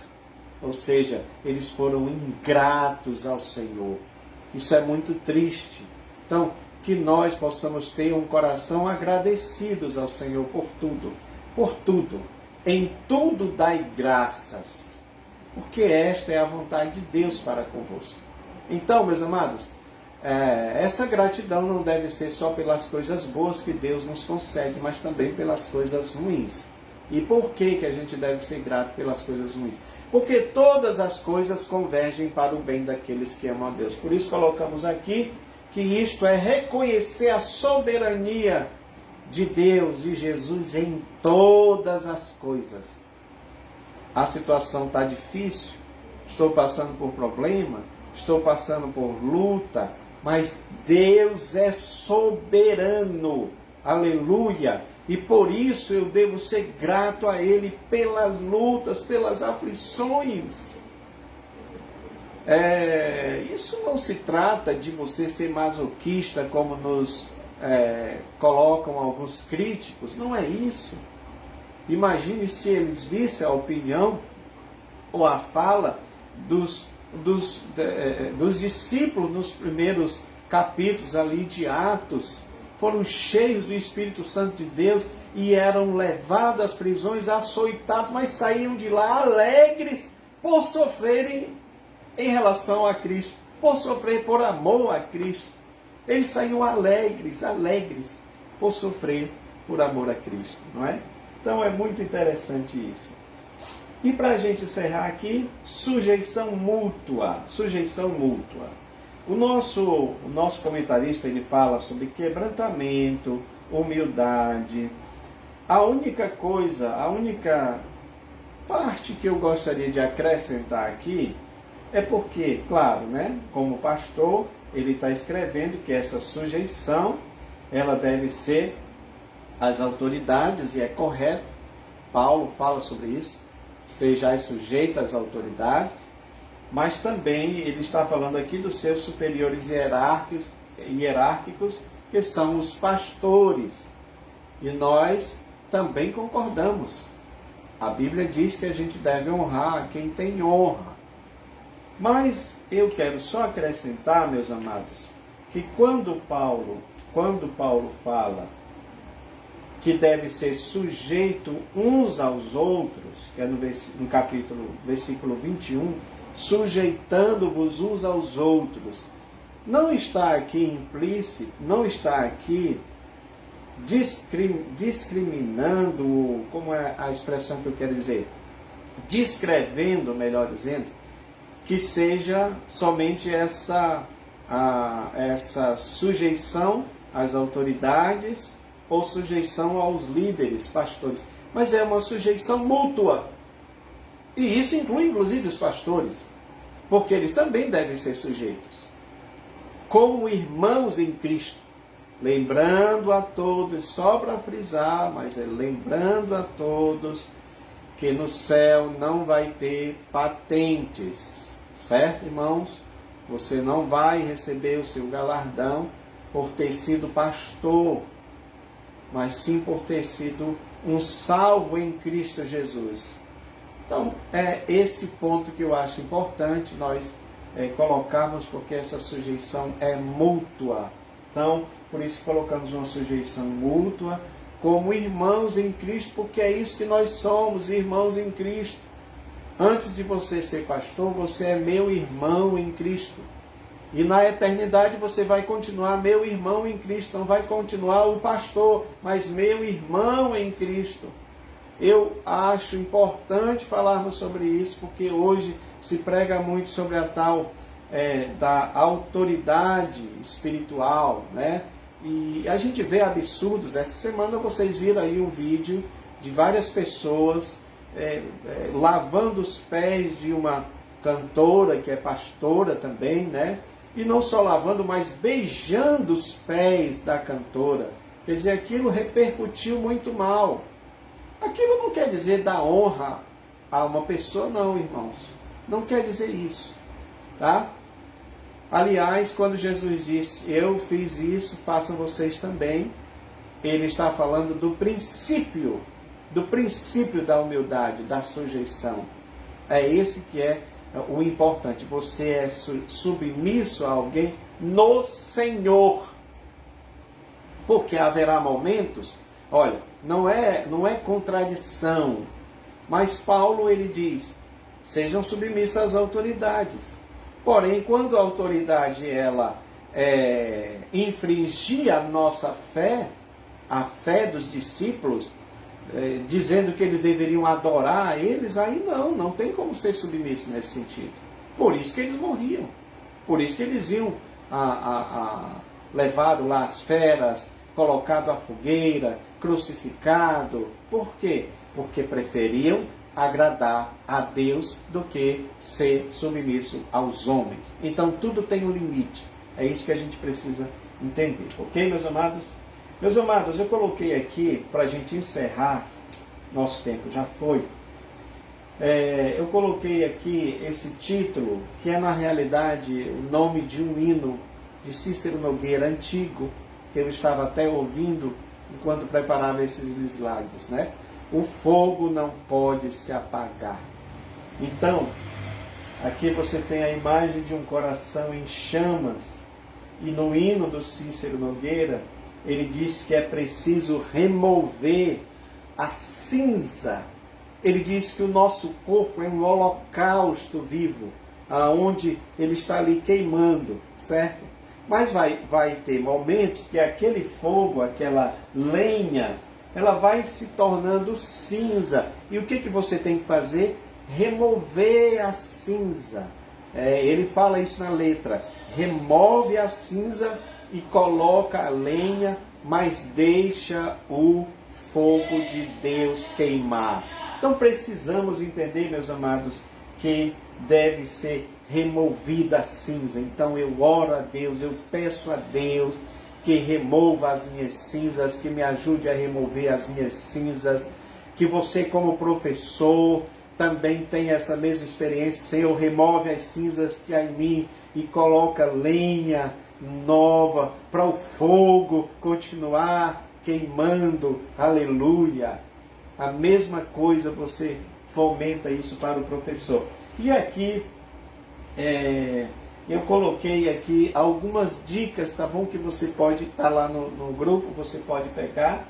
Ou seja, eles foram ingratos ao Senhor. Isso é muito triste. Então, que nós possamos ter um coração agradecidos ao Senhor por tudo. Por tudo. Em tudo dai graças, porque esta é a vontade de Deus para convosco. Então, meus amados, essa gratidão não deve ser só pelas coisas boas que Deus nos concede, mas também pelas coisas ruins. E por que a gente deve ser grato pelas coisas ruins? Porque todas as coisas convergem para o bem daqueles que amam a Deus. Por isso colocamos aqui que isto é reconhecer a soberania de Deus, de Jesus em todas as coisas. A situação está difícil, estou passando por problema, estou passando por luta, mas Deus é soberano, aleluia, e por isso eu devo ser grato a Ele pelas lutas, pelas aflições. Isso não se trata de você ser masoquista, como nos colocam alguns críticos, não é isso. Imagine se eles vissem a opinião ou a fala dos discípulos nos primeiros capítulos ali de Atos. Foram cheios do Espírito Santo de Deus e eram levados às prisões, açoitados, mas saíam de lá alegres por sofrerem em relação a Cristo, por sofrer por amor a Cristo. Eles saíam alegres por sofrer por amor a Cristo, não é? Então é muito interessante isso. E para a gente encerrar aqui, sujeição mútua. Sujeição mútua. O nosso comentarista ele fala sobre quebrantamento, humildade. A única parte que eu gostaria de acrescentar aqui é porque, claro, né, como pastor, ele está escrevendo que essa sujeição ela deve ser às autoridades, e é correto, Paulo fala sobre isso, estejais sujeitos às autoridades, mas também ele está falando aqui dos seus superiores hierárquicos, que são os pastores. E nós também concordamos. A Bíblia diz que a gente deve honrar quem tem honra. Mas eu quero só acrescentar, meus amados, que quando Paulo fala que deve ser sujeito uns aos outros, que é no versículo 21, sujeitando-vos uns aos outros, não está aqui implícito, não está aqui discriminando, como é a expressão que eu quero dizer, descrevendo, melhor dizendo, que seja somente essa sujeição às autoridades ou sujeição aos líderes, pastores, mas é uma sujeição mútua. E isso inclui inclusive os pastores, porque eles também devem ser sujeitos, como irmãos em Cristo. Lembrando a todos, só para frisar, mas lembrando a todos que no céu não vai ter patentes, certo, irmãos? Você não vai receber o seu galardão por ter sido pastor, mas sim por ter sido um salvo em Cristo Jesus. Então, é esse ponto que eu acho importante nós colocarmos, porque essa sujeição é mútua. Então, por isso colocamos uma sujeição mútua, como irmãos em Cristo, porque é isso que nós somos, irmãos em Cristo. Antes de você ser pastor, você é meu irmão em Cristo. E na eternidade você vai continuar meu irmão em Cristo. Não vai continuar o pastor, mas meu irmão em Cristo. Eu acho importante falarmos sobre isso, porque hoje se prega muito sobre a tal da autoridade espiritual, né? E a gente vê absurdos. Essa semana vocês viram aí um vídeo de várias pessoas lavando os pés de uma cantora que é pastora também, né? E não só lavando, mas beijando os pés da cantora. Quer dizer, aquilo repercutiu muito mal. Aquilo não quer dizer dar honra a uma pessoa, não, irmãos. Não quer dizer isso, tá? Aliás, quando Jesus disse, eu fiz isso, façam vocês também, ele está falando do princípio da humildade, da sujeição. É esse que é o importante. Você é submisso a alguém no Senhor. Porque haverá momentos, olha, não é contradição, mas Paulo ele diz, sejam submissos às autoridades. Porém, quando a autoridade ela infringir a nossa fé, a fé dos discípulos, dizendo que eles deveriam adorar a eles, aí não tem como ser submisso nesse sentido. Por isso que eles morriam. Por isso que eles iam levado lá as feras, colocado à fogueira, crucificado. Por quê? Porque preferiam agradar a Deus do que ser submisso aos homens. Então tudo tem um limite. É isso que a gente precisa entender. Ok, meus amados? Meus amados, eu coloquei aqui, para a gente encerrar, nosso tempo já foi, eu coloquei aqui esse título, que é na realidade o nome de um hino de Cícero Nogueira antigo, que eu estava até ouvindo enquanto preparava esses slides, né? O fogo não pode se apagar. Então, aqui você tem a imagem de um coração em chamas, e no hino do Cícero Nogueira, ele diz que é preciso remover a cinza. Ele diz que o nosso corpo é um holocausto vivo, aonde ele está ali queimando, certo? Mas vai ter momentos que aquele fogo, aquela lenha, ela vai se tornando cinza. E o que você tem que fazer? Remover a cinza. Ele fala isso na letra. Remove a cinza e coloca a lenha, mas deixa o fogo de Deus queimar. Então precisamos entender, meus amados, que deve ser removida a cinza. Então eu oro a Deus, eu peço a Deus que remova as minhas cinzas, que me ajude a remover as minhas cinzas, que você como professor também tem essa mesma experiência. Senhor, remove as cinzas que há em mim e coloca lenha nova para o fogo continuar queimando. Aleluia! A mesma coisa você fomenta isso para o professor. E aqui eu coloquei aqui algumas dicas, tá bom? Que você pode estar lá no grupo, você pode pegar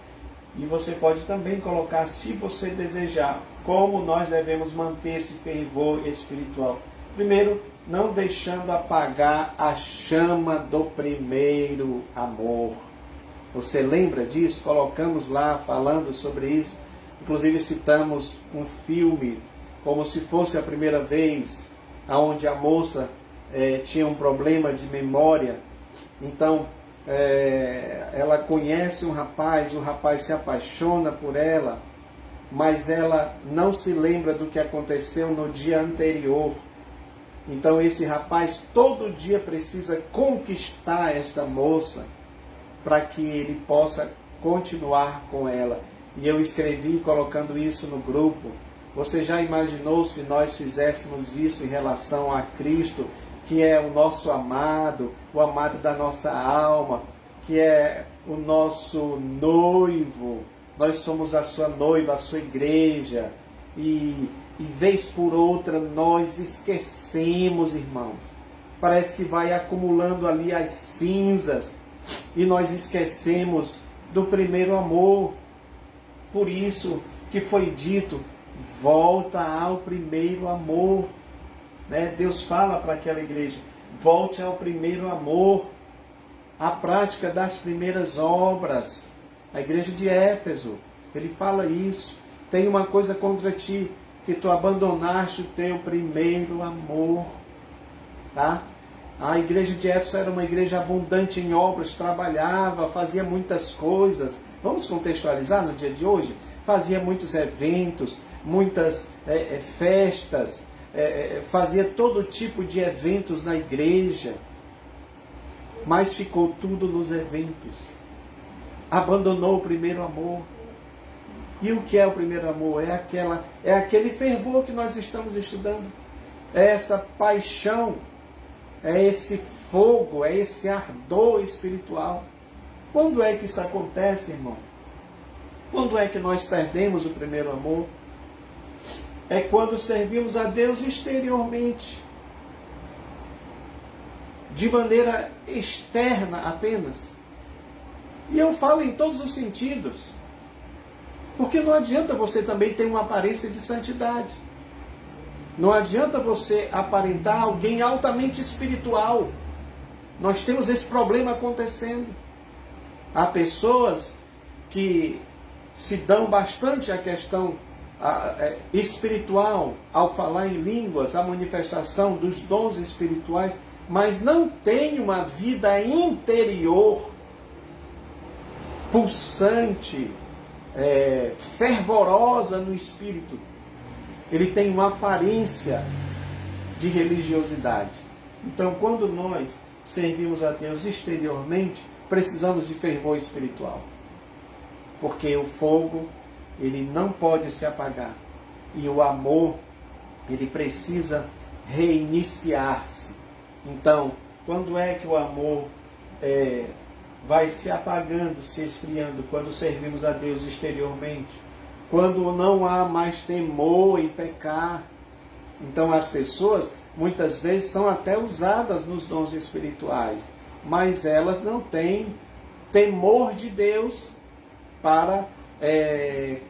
e você pode também colocar, se você desejar, como nós devemos manter esse fervor espiritual. Primeiro, não deixando apagar a chama do primeiro amor. Você lembra disso? Colocamos lá falando sobre isso. Inclusive citamos um filme, Como Se Fosse a Primeira Vez, onde a moça tinha um problema de memória. Então, ela conhece um rapaz, o rapaz se apaixona por ela, mas ela não se lembra do que aconteceu no dia anterior. Então esse rapaz todo dia precisa conquistar esta moça para que ele possa continuar com ela. E eu escrevi colocando isso no grupo. Você já imaginou se nós fizéssemos isso em relação a Cristo, que é o nosso amado, o amado da nossa alma, que é o nosso noivo? Nós somos a sua noiva, a sua igreja. E vez por outra nós esquecemos, irmãos. Parece que vai acumulando ali as cinzas e nós esquecemos do primeiro amor. Por isso que foi dito, volta ao primeiro amor. Deus fala para aquela igreja, volte ao primeiro amor, a prática das primeiras obras. A igreja de Éfeso, ele fala isso. Tem uma coisa contra ti, que tu abandonaste o teu primeiro amor. Tá? A igreja de Éfeso era uma igreja abundante em obras, trabalhava, fazia muitas coisas. Vamos contextualizar no dia de hoje? Fazia muitos eventos, muitas festas, fazia todo tipo de eventos na igreja, mas ficou tudo nos eventos. Abandonou o primeiro amor. E o que é o primeiro amor? É aquele fervor que nós estamos estudando. É essa paixão, é esse fogo, é esse ardor espiritual. Quando é que isso acontece, irmão? Quando é que nós perdemos o primeiro amor? É quando servimos a Deus exteriormente, de maneira externa apenas. E eu falo em todos os sentidos. Porque não adianta você também ter uma aparência de santidade. Não adianta você aparentar alguém altamente espiritual. Nós temos esse problema acontecendo. Há pessoas que se dão bastante à questão espiritual, ao falar em línguas, a manifestação dos dons espirituais, mas não tem uma vida interior pulsante, fervorosa no espírito. Ele tem uma aparência de religiosidade. Então, quando nós servimos a Deus exteriormente, precisamos de fervor espiritual. Porque o fogo, ele não pode se apagar. E o amor, ele precisa reiniciar-se. Então, quando é que o amor vai se apagando, se esfriando? Quando servimos a Deus exteriormente. Quando não há mais temor em pecar. Então as pessoas, muitas vezes, são até usadas nos dons espirituais, mas elas não têm temor de Deus para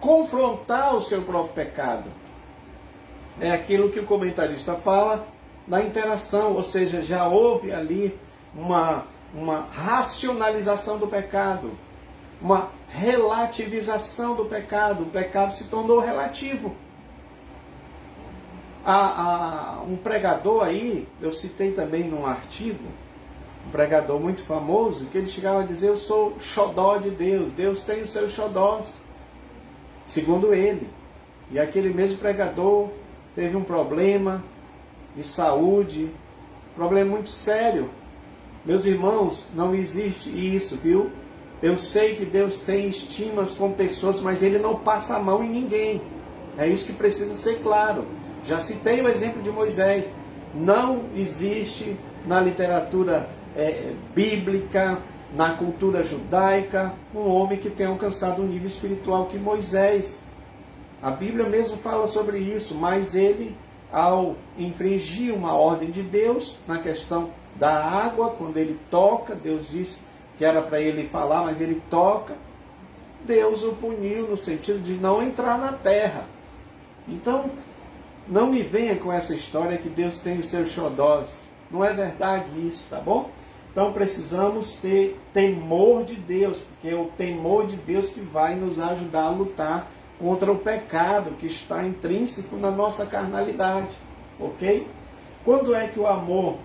confrontar o seu próprio pecado. É aquilo que o comentarista fala da interação, ou seja, já houve ali uma racionalização do pecado, uma relativização do pecado. O pecado se tornou relativo. Há um pregador aí, eu citei também num artigo, um pregador muito famoso, que ele chegava a dizer: eu sou xodó de Deus, Deus tem os seus xodós, segundo ele. E aquele mesmo pregador teve um problema de saúde, um problema muito sério. Meus irmãos, não existe isso, viu? Eu sei que Deus tem estimas com pessoas, mas Ele não passa a mão em ninguém. É isso que precisa ser claro. Já citei o exemplo de Moisés. Não existe na literatura bíblica, na cultura judaica, um homem que tenha alcançado um nível espiritual que Moisés. A Bíblia mesmo fala sobre isso, mas ele, ao infringir uma ordem de Deus, na questão da água, quando ele toca, Deus disse que era para ele falar, mas ele toca, Deus o puniu no sentido de não entrar na terra. Então, não me venha com essa história que Deus tem os seus xodós. Não é verdade isso, tá bom? Então precisamos ter temor de Deus, porque é o temor de Deus que vai nos ajudar a lutar contra o pecado que está intrínseco na nossa carnalidade, ok? Quando é que o amor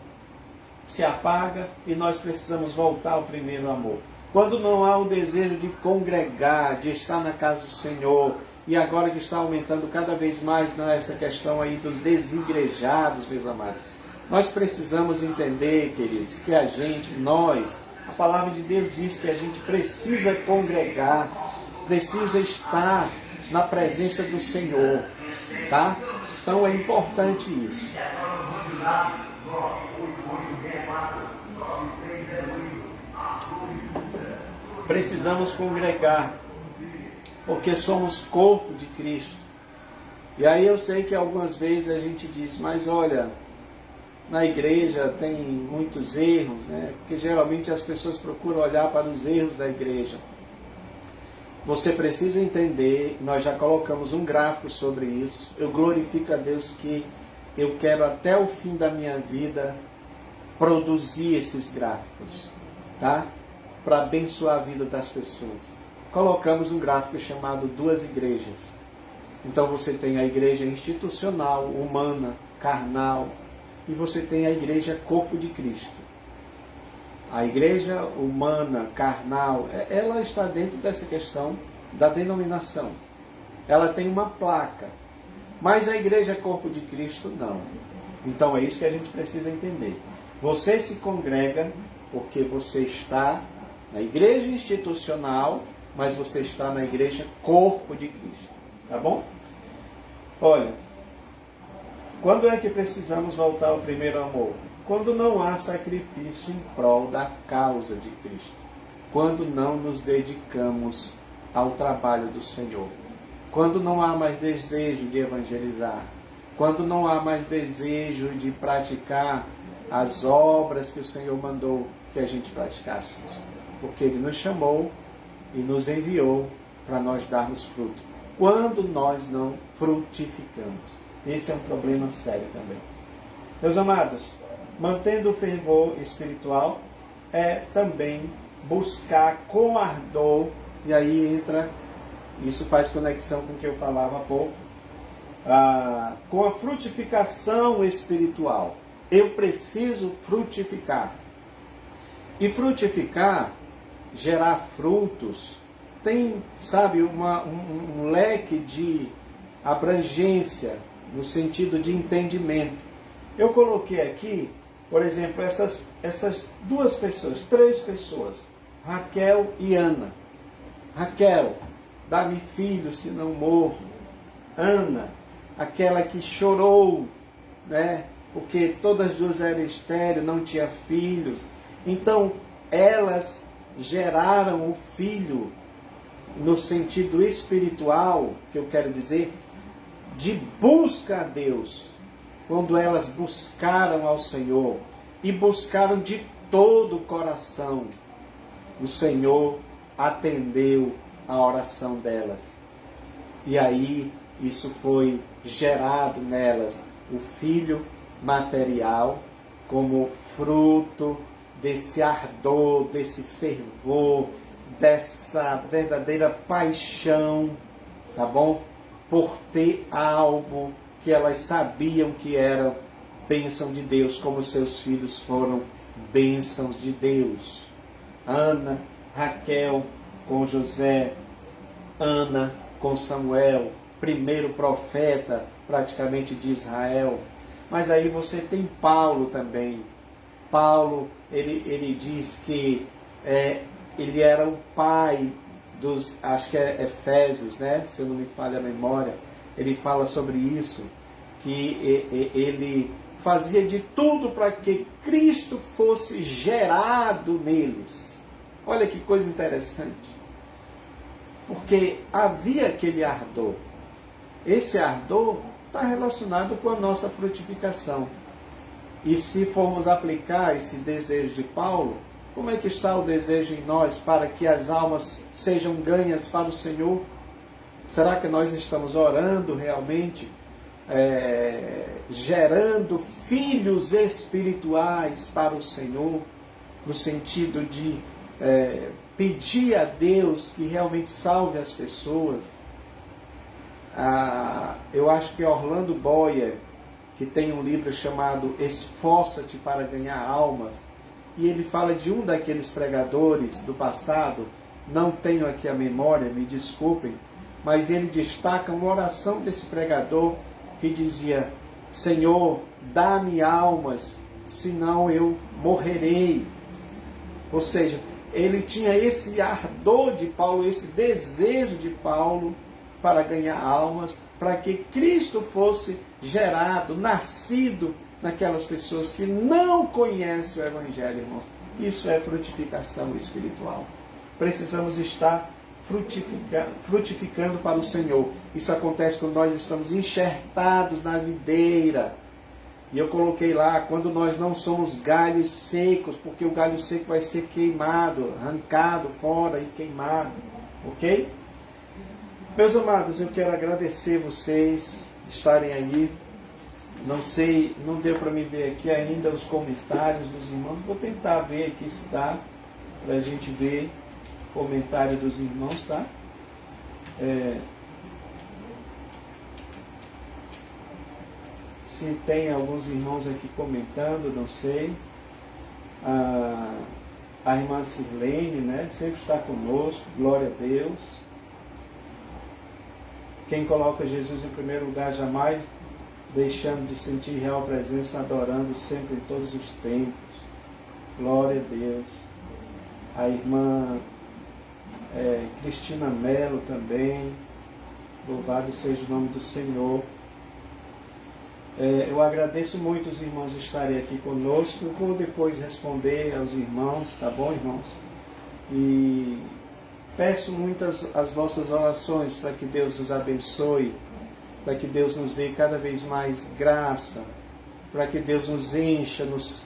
se apaga e nós precisamos voltar ao primeiro amor? Quando não há o desejo de congregar, de estar na casa do Senhor, e agora que está aumentando cada vez mais nessa questão aí dos desigrejados, meus amados, nós precisamos entender, queridos, que a palavra de Deus diz que a gente precisa congregar, precisa estar na presença do Senhor, tá? Então é importante isso. Precisamos congregar, porque somos corpo de Cristo. E aí eu sei que algumas vezes a gente diz, mas olha, na igreja tem muitos erros, né? Porque geralmente as pessoas procuram olhar para os erros da igreja. Você precisa entender, nós já colocamos um gráfico sobre isso. Eu glorifico a Deus que eu quero até o fim da minha vida produzir esses gráficos, tá? Para abençoar a vida das pessoas. Colocamos um gráfico chamado Duas Igrejas. Então você tem a igreja institucional, humana, carnal, e você tem a igreja corpo de Cristo. A igreja humana, carnal, ela está dentro dessa questão da denominação. Ela tem uma placa, mas a igreja corpo de Cristo não. Então é isso que a gente precisa entender. Você se congrega porque você está na igreja institucional, mas você está na igreja corpo de Cristo. Tá bom? Olha, quando é que precisamos voltar ao primeiro amor? Quando não há sacrifício em prol da causa de Cristo. Quando não nos dedicamos ao trabalho do Senhor. Quando não há mais desejo de evangelizar. Quando não há mais desejo de praticar as obras que o Senhor mandou que a gente praticássemos. Porque Ele nos chamou e nos enviou para nós darmos fruto. Quando nós não frutificamos. Esse é um problema sério também. Meus amados, mantendo o fervor espiritual é também buscar com ardor, e aí entra, isso faz conexão com o que eu falava há pouco, com a frutificação espiritual. Eu preciso frutificar. E frutificar, gerar frutos, tem, sabe, um leque de abrangência no sentido de entendimento. Eu coloquei aqui, por exemplo, essas duas pessoas, três pessoas, Raquel e Ana. Raquel, dá-me filho, se não morro. Ana, aquela que chorou, né? Porque todas as duas eram estéreis, não tinha filhos. Então, elas geraram o filho no sentido espiritual, que eu quero dizer, de busca a Deus, quando elas buscaram ao Senhor e buscaram de todo o coração, o Senhor atendeu a oração delas. E aí isso foi gerado nelas, o filho material, como fruto desse ardor, desse fervor, dessa verdadeira paixão, tá bom? Por ter algo que elas sabiam que era bênção de Deus, como seus filhos foram bênçãos de Deus. Ana, Raquel com José, Ana com Samuel, primeiro profeta praticamente de Israel. Mas aí você tem Paulo também. Paulo, ele diz que ele era o pai dos, acho que é Efésios, né? Se eu não me falha a memória, ele fala sobre isso, que ele fazia de tudo para que Cristo fosse gerado neles. Olha que coisa interessante. Porque havia aquele ardor. Esse ardor está relacionado com a nossa frutificação. E se formos aplicar esse desejo de Paulo, como é que está o desejo em nós para que as almas sejam ganhas para o Senhor? Será que nós estamos orando realmente, gerando filhos espirituais para o Senhor, no sentido de pedir a Deus que realmente salve as pessoas? Eu acho que Orlando Boyer, que tem um livro chamado Esforça-te para ganhar almas, e ele fala de um daqueles pregadores do passado, não tenho aqui a memória, me desculpem, mas ele destaca uma oração desse pregador que dizia: Senhor, dá-me almas, senão eu morrerei. Ou seja, ele tinha esse ardor de Paulo, esse desejo de Paulo para ganhar almas, para que Cristo fosse gerado, nascido naquelas pessoas que não conhecem o Evangelho, irmãos. Isso é frutificação espiritual. Precisamos estar frutificando para o Senhor. Isso acontece quando nós estamos enxertados na videira. E eu coloquei lá, quando nós não somos galhos secos, porque o galho seco vai ser queimado, arrancado fora e queimado. Ok? Meus amados, eu quero agradecer vocês estarem aí. Não sei, não deu para me ver aqui ainda os comentários dos irmãos. Vou tentar ver aqui se dá, para a gente ver o comentário dos irmãos, tá? Se tem alguns irmãos aqui comentando, não sei. A irmã Sirlene, né? Sempre está conosco, glória a Deus. Quem coloca Jesus em primeiro lugar jamais deixando de sentir real presença, adorando sempre em todos os tempos. Glória a Deus. A irmã Cristina Melo também. Louvado seja o nome do Senhor. Eu agradeço muito os irmãos estarem aqui conosco. Eu vou depois responder aos irmãos, tá bom, irmãos? E peço muitas as vossas orações para que Deus nos abençoe, para que Deus nos dê cada vez mais graça, para que Deus nos encha, nos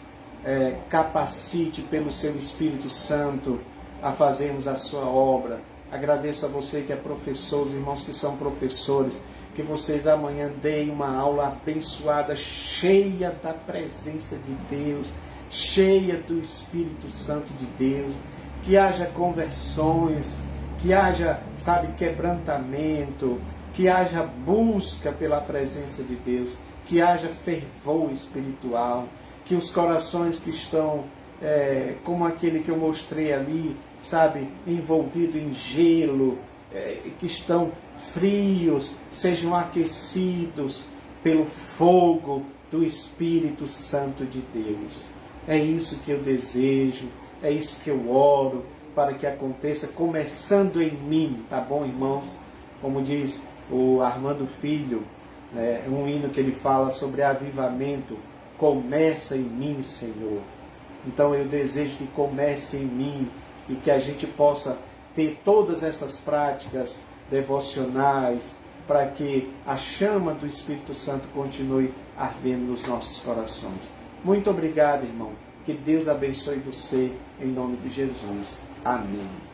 capacite pelo seu Espírito Santo a fazermos a sua obra. Agradeço a você que é professor, os irmãos que são professores, que vocês amanhã deem uma aula abençoada, cheia da presença de Deus, cheia do Espírito Santo de Deus, que haja conversões, que haja, quebrantamento, que haja busca pela presença de Deus, que haja fervor espiritual, que os corações que estão, como aquele que eu mostrei ali, envolvido em gelo, que estão frios, sejam aquecidos pelo fogo do Espírito Santo de Deus. É isso que eu desejo, é isso que eu oro, para que aconteça, começando em mim, tá bom, irmãos? Como diz o Armando Filho, um hino que ele fala sobre avivamento: começa em mim, Senhor. Então eu desejo que comece em mim e que a gente possa ter todas essas práticas devocionais para que a chama do Espírito Santo continue ardendo nos nossos corações. Muito obrigado, irmão. Que Deus abençoe você em nome de Jesus. Amém.